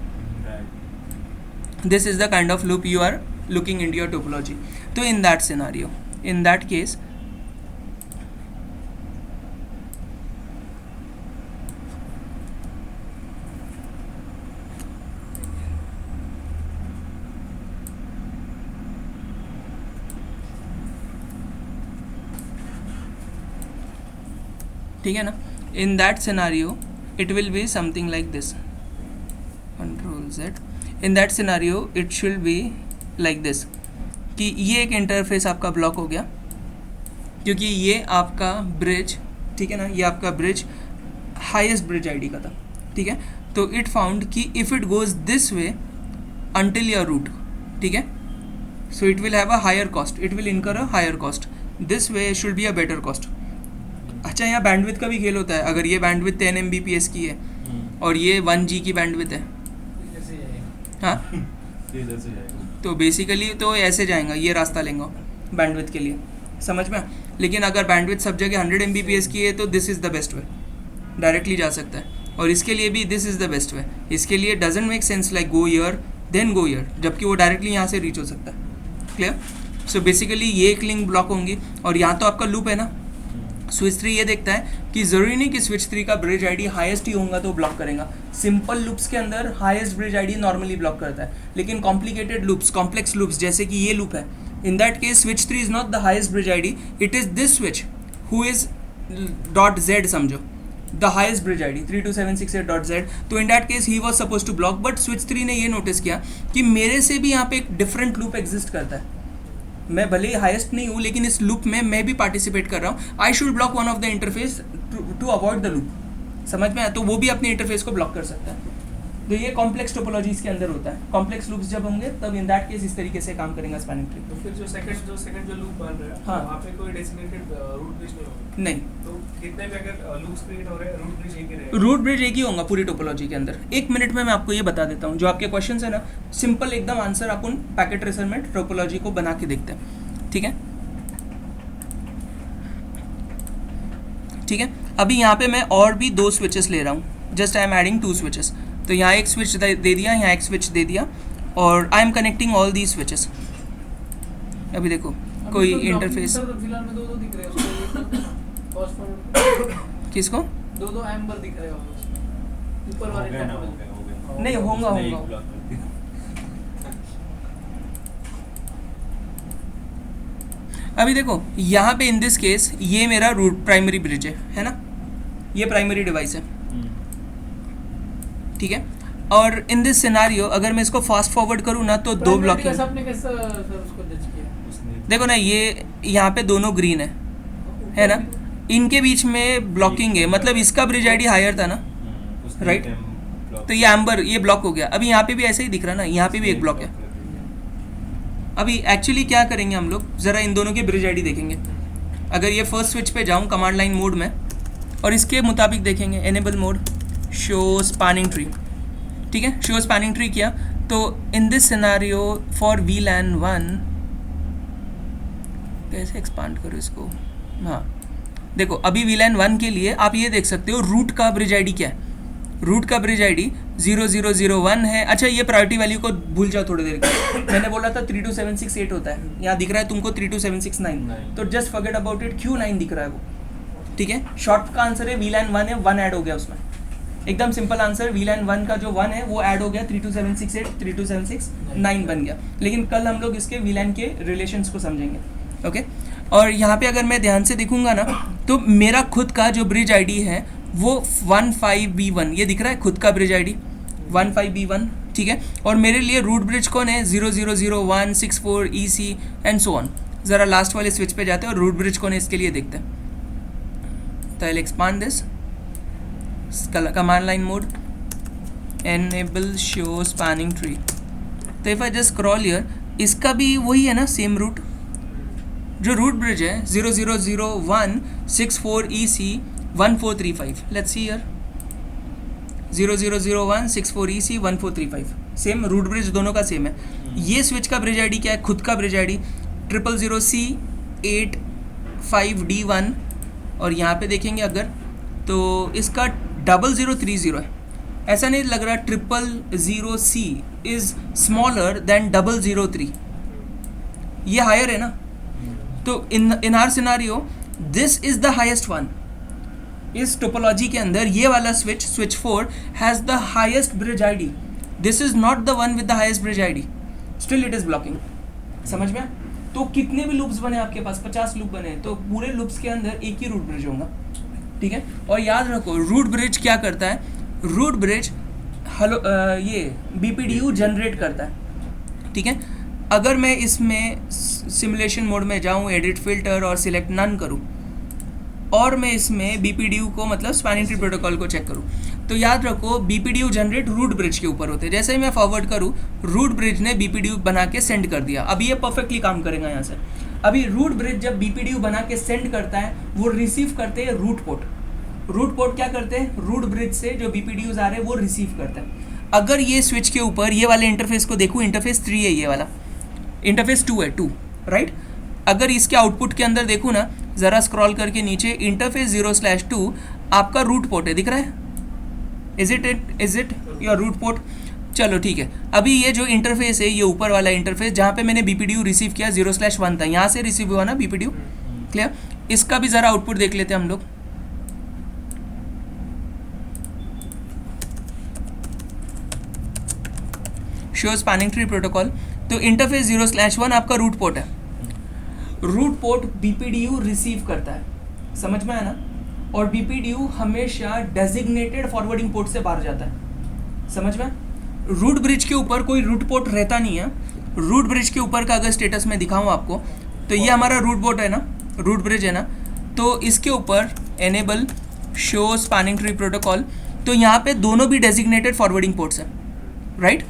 This is the kind of loop you are looking in your topology. तो in that scenario, in that case, ठीक है ना, in that scenario it will be something like this, control Z, in that scenario it should be like this, कि ये एक interface आपका block हो गया क्योंकि ये आपका ब्रिज, ठीक है ना, ये आपका ब्रिज हाईएस्ट ब्रिज आईडी का था, ठीक है, तो इट फाउंड कि if it goes this way until your root, ठीक है, so it will have a higher cost, it will incur a higher cost, this way should be a better cost. अच्छा, यहाँ बैंडविड्थ का भी खेल होता है, अगर ये बैंडविड्थ 10 Mbps की है और ये 1G की बैंडविड्थ है, हाँ, तो बेसिकली तो ऐसे जाएगा, ये रास्ता लेंगे बैंडविड्थ के लिए, समझ में। लेकिन अगर बैंडविड्थ सब जगह 100 Mbps की है तो this is the best way, directly जा सकता है, और इसके लिए भी this is the best way. इसके लिए doesn't make sense like go here then go here, जबकि वो डायरेक्टली यहाँ से रीच हो सकता है, क्लियर। सो बेसिकली ये एक लिंक ब्लॉक होंगी, और यहाँ तो आपका लूप है ना, स्विच 3 ये देखता है कि ज़रूरी नहीं कि स्विच 3 का ब्रिज आईडी हाईएस्ट ही होगा तो ब्लॉक करेगा। सिंपल लूप्स के अंदर highest bridge ID normally block करता है, लेकिन कॉम्प्लिकेटेड लूप्स, कॉम्प्लेक्स लूप्स जैसे कि ये लूप है, in that case switch 3 is not the highest bridge ID, it is this switch who is .z, समझो the highest bridge ID 32768.z। तो in that case he was suppose to block, but switch 3 ने ये notice किया कि मेरे से भी यहाँ पे एक डिफरेंट लूप एग्जिस्ट करता है, मैं भले ही हाईएस्ट नहीं हूँ लेकिन इस लूप में मैं भी पार्टिसिपेट कर रहा हूँ, I should block one of the interface to avoid the loop, समझ में आया। तो वो भी अपने इंटरफेस को ब्लॉक कर सकता है। तो ये कॉम्प्लेक्स टोपोलॉजीज के अंदर होता है, कॉम्प्लेक्स लूप्स जब होंगे तब इन दैट केस इस तरीके से काम करेगा स्पैनिंग ट्री। तो फिर जो सेकंड जो लूप बन रहा है, हाँ, वहाँ पे कोई डेजिग्नेटेड रूट ब्रिज नहीं होगा? नहीं, तो कितने भी अगर लूप्स क्रिएट हो रहे हैं, रूट ब्रिज एक ही रहेगा? रूट ब्रिज एक ही होगा पूरी टोपोलॉजी के अंदर। एक मिनट में मैं आपको ये बता देता हूँ, जो आपके क्वेश्चन है ना, सिंपल एकदम आंसर अपन पैकेट ट्रेसर में टोपोलॉजी को बना के देखते हैं, ठीक है, ठीक है। अभी यहाँ पे मैं और भी 2 स्विचेस ले रहा हूँ, just I am adding 2 switches. तो यहाँ एक स्विच दे दिया, यहाँ एक स्विच दे दिया, और I am connecting all the switches. अभी देखो कोई इंटरफेस, फिलहाल में 2 दिख रहे हैं, किसको 2 एम्बर दिख रहे हो ऊपर वाले टोपोलॉजी। नहीं होगा अभी देखो यहाँ पे इन दिस केस ये मेरा रूट प्राइमरी ब्रिज है ना, ये प्राइमरी डिवाइस है, ठीक है। और इन दिस सिनारियो अगर मैं इसको फास्ट फॉरवर्ड करूँ ना तो 2 ब्लॉकिंग, आपने कैसा सर उसको जज किया? देखो ना, ये यहाँ पे दोनों ग्रीन है ना, इनके बीच में ब्लॉकिंग है, मतलब इसका ब्रिज आईडी हायर था ना, राइट, तो ये एम्बर ये ब्लॉक हो गया। अभी यहाँ पे भी ऐसे ही दिख रहा ना, यहाँ पे भी एक ब्लॉक है। अभी एक्चुअली क्या करेंगे हम लोग, ज़रा इन दोनों के ब्रिज आईडी देखेंगे। अगर ये फर्स्ट स्विच पे जाऊँ कमांड लाइन मोड में और इसके मुताबिक देखेंगे, enable mode show spanning tree, ठीक है, शो स्पैनिंग ट्री किया तो in this scenario for VLAN 1 कैसे एक्सपांड करो इसको, हाँ देखो अभी VLAN 1 के लिए आप ये देख सकते हो रूट का ब्रिज आईडी क्या है, रूट का ब्रिज आईडी 0001 है। अच्छा, ये प्रायोरिटी वैल्यू को भूल जाओ थोड़ी देर के, मैंने बोला था 32768 होता है, यहाँ दिख रहा है तुमको 32769, तो just forget about it, Q9 दिख रहा है वो, ठीक है। शॉर्ट का आंसर है VLAN 1 है, 1 ऐड हो गया उसमें, एकदम सिंपल आंसर, VLAN 1 का जो 1 है वो ऐड हो गया, 32768 32769 बन गया। लेकिन कल हम लोग इसके VLAN के रिलेशंस को समझेंगे, ओके। और यहाँ पे अगर मैं ध्यान से देखूंगा ना तो मेरा खुद का जो ब्रिज आईडी है वो 15B1, ये दिख रहा है खुद का ब्रिज आईडी 15B1, ठीक है। और मेरे लिए रूट ब्रिज कौन है 0001 64 EC एंड सो ऑन। ज़रा लास्ट वाले स्विच पे जाते हैं और रूट ब्रिज कौन है इसके लिए देखते हैं। तो I expand this command line mode enable show spanning tree. तो if I just scroll here, इसका भी वही है ना, सेम रूट, जो रूट ब्रिज है 0001 64EC 1435. Let's see here. 0001 64EC 1435. Same root bridge दोनों का सेम है. ये स्विच का ब्रिज आईडी क्या है? खुद का ब्रिज आईडी 000C 85D1. और यहाँ पे देखेंगे अगर तो इसका 0030 है. ऐसा नहीं लग रहा 000C इज स्मॉलर देन 003. ये हायर है ना. तो इन are scenario this is the highest one. इस टोपोलॉजी के अंदर ये वाला switch 4 has the highest bridge ID. This is not the one with the highest bridge ID. Still it is blocking. समझ में? तो कितने भी लूप्स बने आपके पास, 50 लूप बने, तो पूरे लूप्स के अंदर एक ही रूट ब्रिज होगा. ठीक है. और याद रखो रूट ब्रिज क्या करता है? रूट ब्रिज ये BPDU जनरेट करता है. ठीक है. अगर मैं इसमें सिमुलेशन मोड में जाऊँ, एडिट फिल्टर और सिलेक्ट नन करूँ, और मैं इसमें BPDU को मतलब स्पैनिंग ट्री प्रोटोकॉल को चेक करूँ, तो याद रखो BPDU जनरेट रूट ब्रिज के ऊपर होते हैं. जैसे ही मैं फॉरवर्ड करूँ, रूट ब्रिज ने BPDU बना के सेंड कर दिया. अभी ये परफेक्टली काम करेगा यहाँ से. अभी रूट ब्रिज जब BPDU बना के सेंड करता है, वो रिसीव करते हैं रूट पोर्ट. रूट पोर्ट क्या करते हैं? रूट ब्रिज से जो BPDUs आ रहे हैं वो रिसीव करते हैं. अगर ये स्विच के ऊपर ये वाले इंटरफेस को देखूँ, इंटरफेस 3 है, ये वाला इंटरफेस 2 है, 2 राइट. अगर इसके आउटपुट के अंदर देखूँ ना, ज़रा स्क्रॉल करके नीचे, इंटरफेस 0/2 आपका रूट पोर्ट है. दिख रहा है? Is it your root port? चलो ठीक है. अभी ये जो इंटरफेस है, ये ऊपर वाला इंटरफेस जहाँ पे मैंने BPDU रिसीव किया 0/1 था, यहाँ से रिसीव हुआ ना BPDU. क्लियर? इसका भी ज़रा आउटपुट देख लेते हैं हम लोग. Show spanning tree protocol. तो इंटरफेस 0/1 आपका रूट पोर्ट है. रूट पोर्ट BPDU रिसीव करता है. समझ में आया ना? और BPDU हमेशा डेजिग्नेटेड फॉरवर्डिंग पोर्ट से बाहर जाता है. समझ में? रूट ब्रिज के ऊपर कोई रूट पोर्ट रहता नहीं है. रूट ब्रिज के ऊपर का अगर स्टेटस में दिखाऊं आपको, तो ये हमारा रूट पोर्ट है ना, रूट ब्रिज है ना. तो इसके ऊपर enable show spanning tree protocol, तो यहाँ पे दोनों भी डेजिग्नेटेड फॉरवर्डिंग पोर्ट्स हैं, राइट.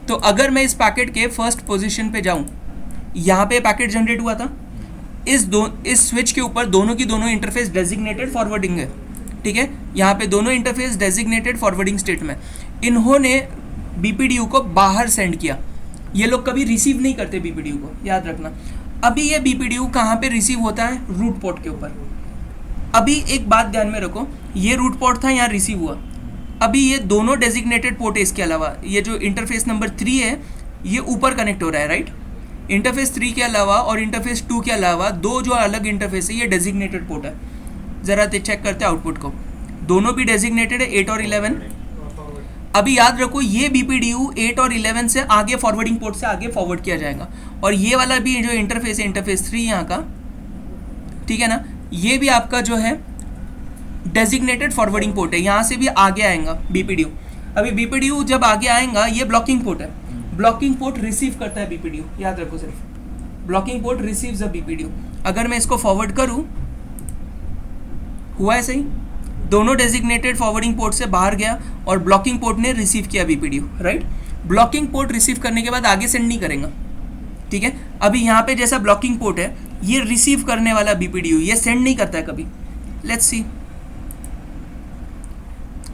तो अगर मैं इस पैकेट के फर्स्ट पोजीशन पे जाऊँ, यहाँ पे पैकेट जनरेट हुआ था, इस स्विच के ऊपर दोनों की दोनों इंटरफेस डेजिग्नेटेड फॉरवर्डिंग है. ठीक है. यहाँ पे दोनों इंटरफेस डेजिग्नेटेड फॉरवर्डिंग स्टेट में. इन्होंने BPDU को बाहर सेंड किया. ये लोग कभी रिसीव नहीं करते BPDU को, याद रखना. अभी ये BPDU कहाँ पे रिसीव होता है? रूट पोर्ट के ऊपर. अभी एक बात ध्यान में रखो, ये रूट पोर्ट था, यहाँ रिसीव हुआ. अभी ये दोनों डेजिग्नेटेड पोर्ट है. इसके अलावा ये जो इंटरफेस नंबर 3 है, ये ऊपर कनेक्ट हो रहा है, राइट. इंटरफेस 3 के अलावा और इंटरफेस 2 के अलावा दो जो अलग इंटरफेस है, ये डेजिग्नेटेड पोर्ट है. ज़रा चेक करते हैं आउटपुट को. दोनों भी डेजिग्नेटेड है, 8 और 11. अभी याद रखो, ये BPDU 8 और 11 से आगे फॉरवर्डिंग पोर्ट से आगे फॉरवर्ड किया जाएगा. और ये वाला भी जो इंटरफेस है, इंटरफेस 3 यहाँ का, ठीक है ना, ये भी आपका जो है डेजिग्नेटेड फॉरवर्डिंग पोर्ट है. यहाँ से भी आगे आएगा BPDU. अभी BPDU जब आगे आएगा, ये ब्लॉकिंग पोर्ट है. ब्लॉकिंग पोर्ट रिसीव करता है BPDU, याद रखो. सिर्फ blocking port receives a BPDU. अगर मैं इसको फॉरवर्ड करूँ, हुआ है सही. दोनों डेजिग्नेटेड फॉरवर्डिंग पोर्ट से बाहर गया और ब्लॉकिंग पोर्ट ने रिसीव किया BPDU, right. Blocking port receive करने के बाद आगे सेंड नहीं करेगा. ठीक है. अभी यहाँ पे जैसा ब्लॉकिंग पोर्ट है, ये रिसीव करने वाला BPDU, ये सेंड नहीं करता है कभी. Let's see.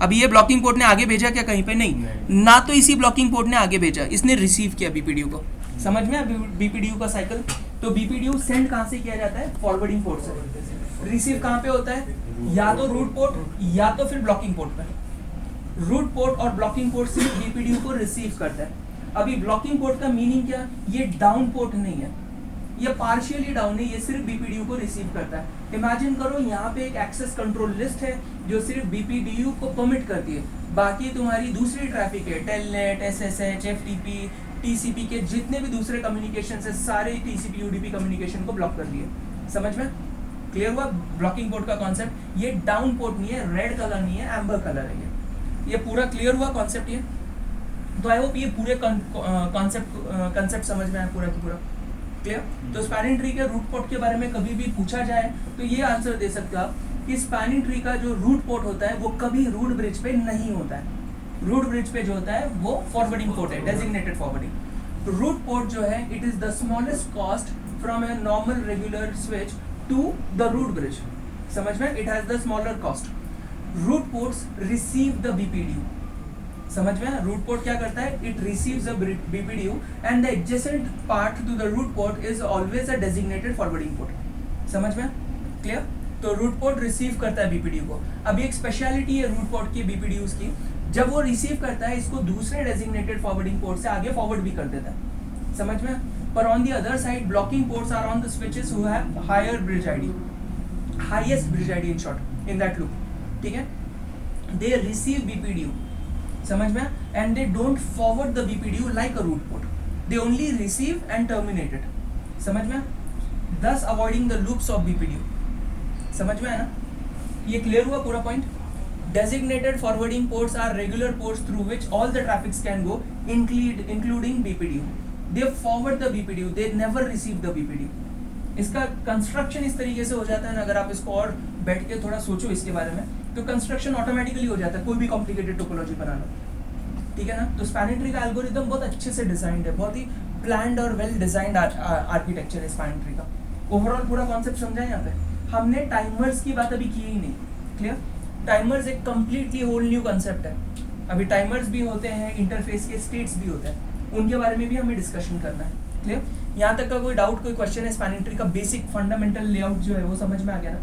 अभी ये ब्लॉकिंग पोर्ट ने आगे भेजा क्या कहीं पे? नहीं. ना तो इसी ब्लॉकिंग पोर्ट ने आगे भेजा, इसने रिसीव किया BPDU को. समझ में BPDU का साइकिल. तो BPDU सेंड कहाँ से किया जाता है? फॉरवर्डिंग पोर्ट से. रिसीव कहाँ पे होता है? या तो रूट पोर्ट या तो फिर ब्लॉकिंग पोर्ट पर. रूट पोर्ट और ब्लॉकिंग पोर्ट से BPDU को रिसीव करता है. अभी ब्लॉकिंग पोर्ट का मीनिंग क्या? ये डाउन पोर्ट नहीं है, ये पार्शियली डाउन है, ये सिर्फ BPDU को रिसीव करता है. इमेजिन करो, यहाँ पे एक एक्सेस कंट्रोल लिस्ट है जो सिर्फ BPDU को परमिट करती है. बाकी तुम्हारी दूसरी ट्रैफिक है, टेलनेट, SSH, FTP, TCP के जितने भी दूसरे कम्युनिकेशन है, सारे TCP UDP कम्युनिकेशन को ब्लॉक कर दिए. समझ में? क्लियर हुआ ब्लॉकिंग पोर्ट का कॉन्सेप्ट. ये डाउन पोर्ट नहीं है, रेड कलर नहीं है, एम्बर कलर है. ये पूरा क्लियर हुआ कॉन्सेप्ट. ये तो आई होप ये पूरे कॉन्सेप्ट समझ में आया पूरा की पूरा. क्लियर. तो स्पैनिंग ट्री के रूट पोर्ट के बारे में कभी भी पूछा जाए तो ये आंसर दे सकते हो आप कि स्पैनिंग ट्री का जो रूट पोर्ट होता है वो कभी रूट ब्रिज पे नहीं होता है. रूट ब्रिज पे जो होता है वो फॉरवर्डिंग पोर्ट है, डेजिग्नेटेड फॉरवर्डिंग. रूट पोर्ट जो है, it is the smallest cost from a normal regular switch to the root bridge. समझ में, it has the smaller cost. Root ports receive the BPDU, समझ में, रूट पोर्ट क्या करता है, it receives the BPDU and the adjacent part to the root port is always a designated forwarding port. समझ में, clear. तो root port receive करता है बीपीडीयू को. अभी एक स्पेशलिटी है रूट पोर्ट की बीपीडीयूज की, जब वो रिसीव करता है इसको दूसरे डेजिग्नेटेड फॉरवर्डिंग पोर्ट से आगे फॉरवर्ड भी कर देता है, समझ में. पर on the other side blocking ports are on the switches who have higher bridge ID, highest bridge ID in short in that loop. ठीक है, दे रिसीव बीपीडीयू, समझ में, and they don't forward the BPDU like a root port, they only receive and terminate it, समझ में, thus avoiding the loops of BPDU. समझ में है ना, ये क्लियर हुआ पूरा point. Designated forwarding ports are regular ports through which all the traffics can go, including BPDU. They forward the BPDU, they never receive the BPDU. इसका construction इस तरीके से हो जाता है ना, अगर आप इसको और बैठ के थोड़ा सोचो इसके बारे में, तो कंस्ट्रक्शन ऑटोमेटिकली हो जाता है कोई भी कॉम्प्लिकेटेड टोपोलॉजी बना लो. ठीक है ना. तो स्पैनिंग ट्री का एल्गोरिथम बहुत अच्छे से डिजाइंड है, बहुत ही प्लान्ड और वेल डिजाइंड आर्किटेक्चर है स्पैनिंग ट्री का. ओवरऑल पूरा कॉन्सेप्ट समझा है यहाँ पे. हमने टाइमर्स की बात अभी की ही नहीं. क्लियर. टाइमर्स एक कंप्लीटली होल न्यू कंसेप्ट है. अभी टाइमर्स भी होते हैं, इंटरफेस के स्टेट्स भी होते हैं, उनके बारे में भी हमें डिस्कशन करना है. क्लियर. यहाँ तक का कोई डाउट, कोई क्वेश्चन है स्पैनिंग ट्री का बेसिक फंडामेंटल लेआउट जो है वो समझ में आ गया ना?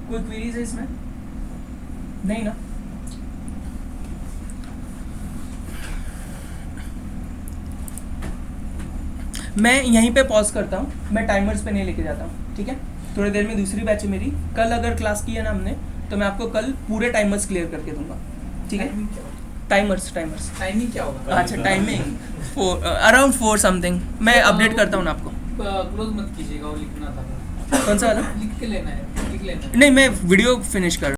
कोई क्वेरीज है इसमें? नहीं ना. मैं यहीं पे पॉज करता हूँ, मैं टाइमर्स पे नहीं लेके जाता हूँ. ठीक है, थोड़ी देर में दूसरी बैच है मेरी. कल अगर क्लास की है ना हमने, तो मैं आपको कल पूरे टाइमर्स क्लियर करके दूंगा. ठीक है, टाइमर्स टाइमिंग क्या होगा? अच्छा, टाइमिंग अराउंड 4 समथिंग. मैं अपडेट करता हूँ ना आपको. क्लोज मत कीजिएगा, वो लिखना था. कौन सा वाला? लिख लेना है. नहीं, मैं वीडियो फिनिश कर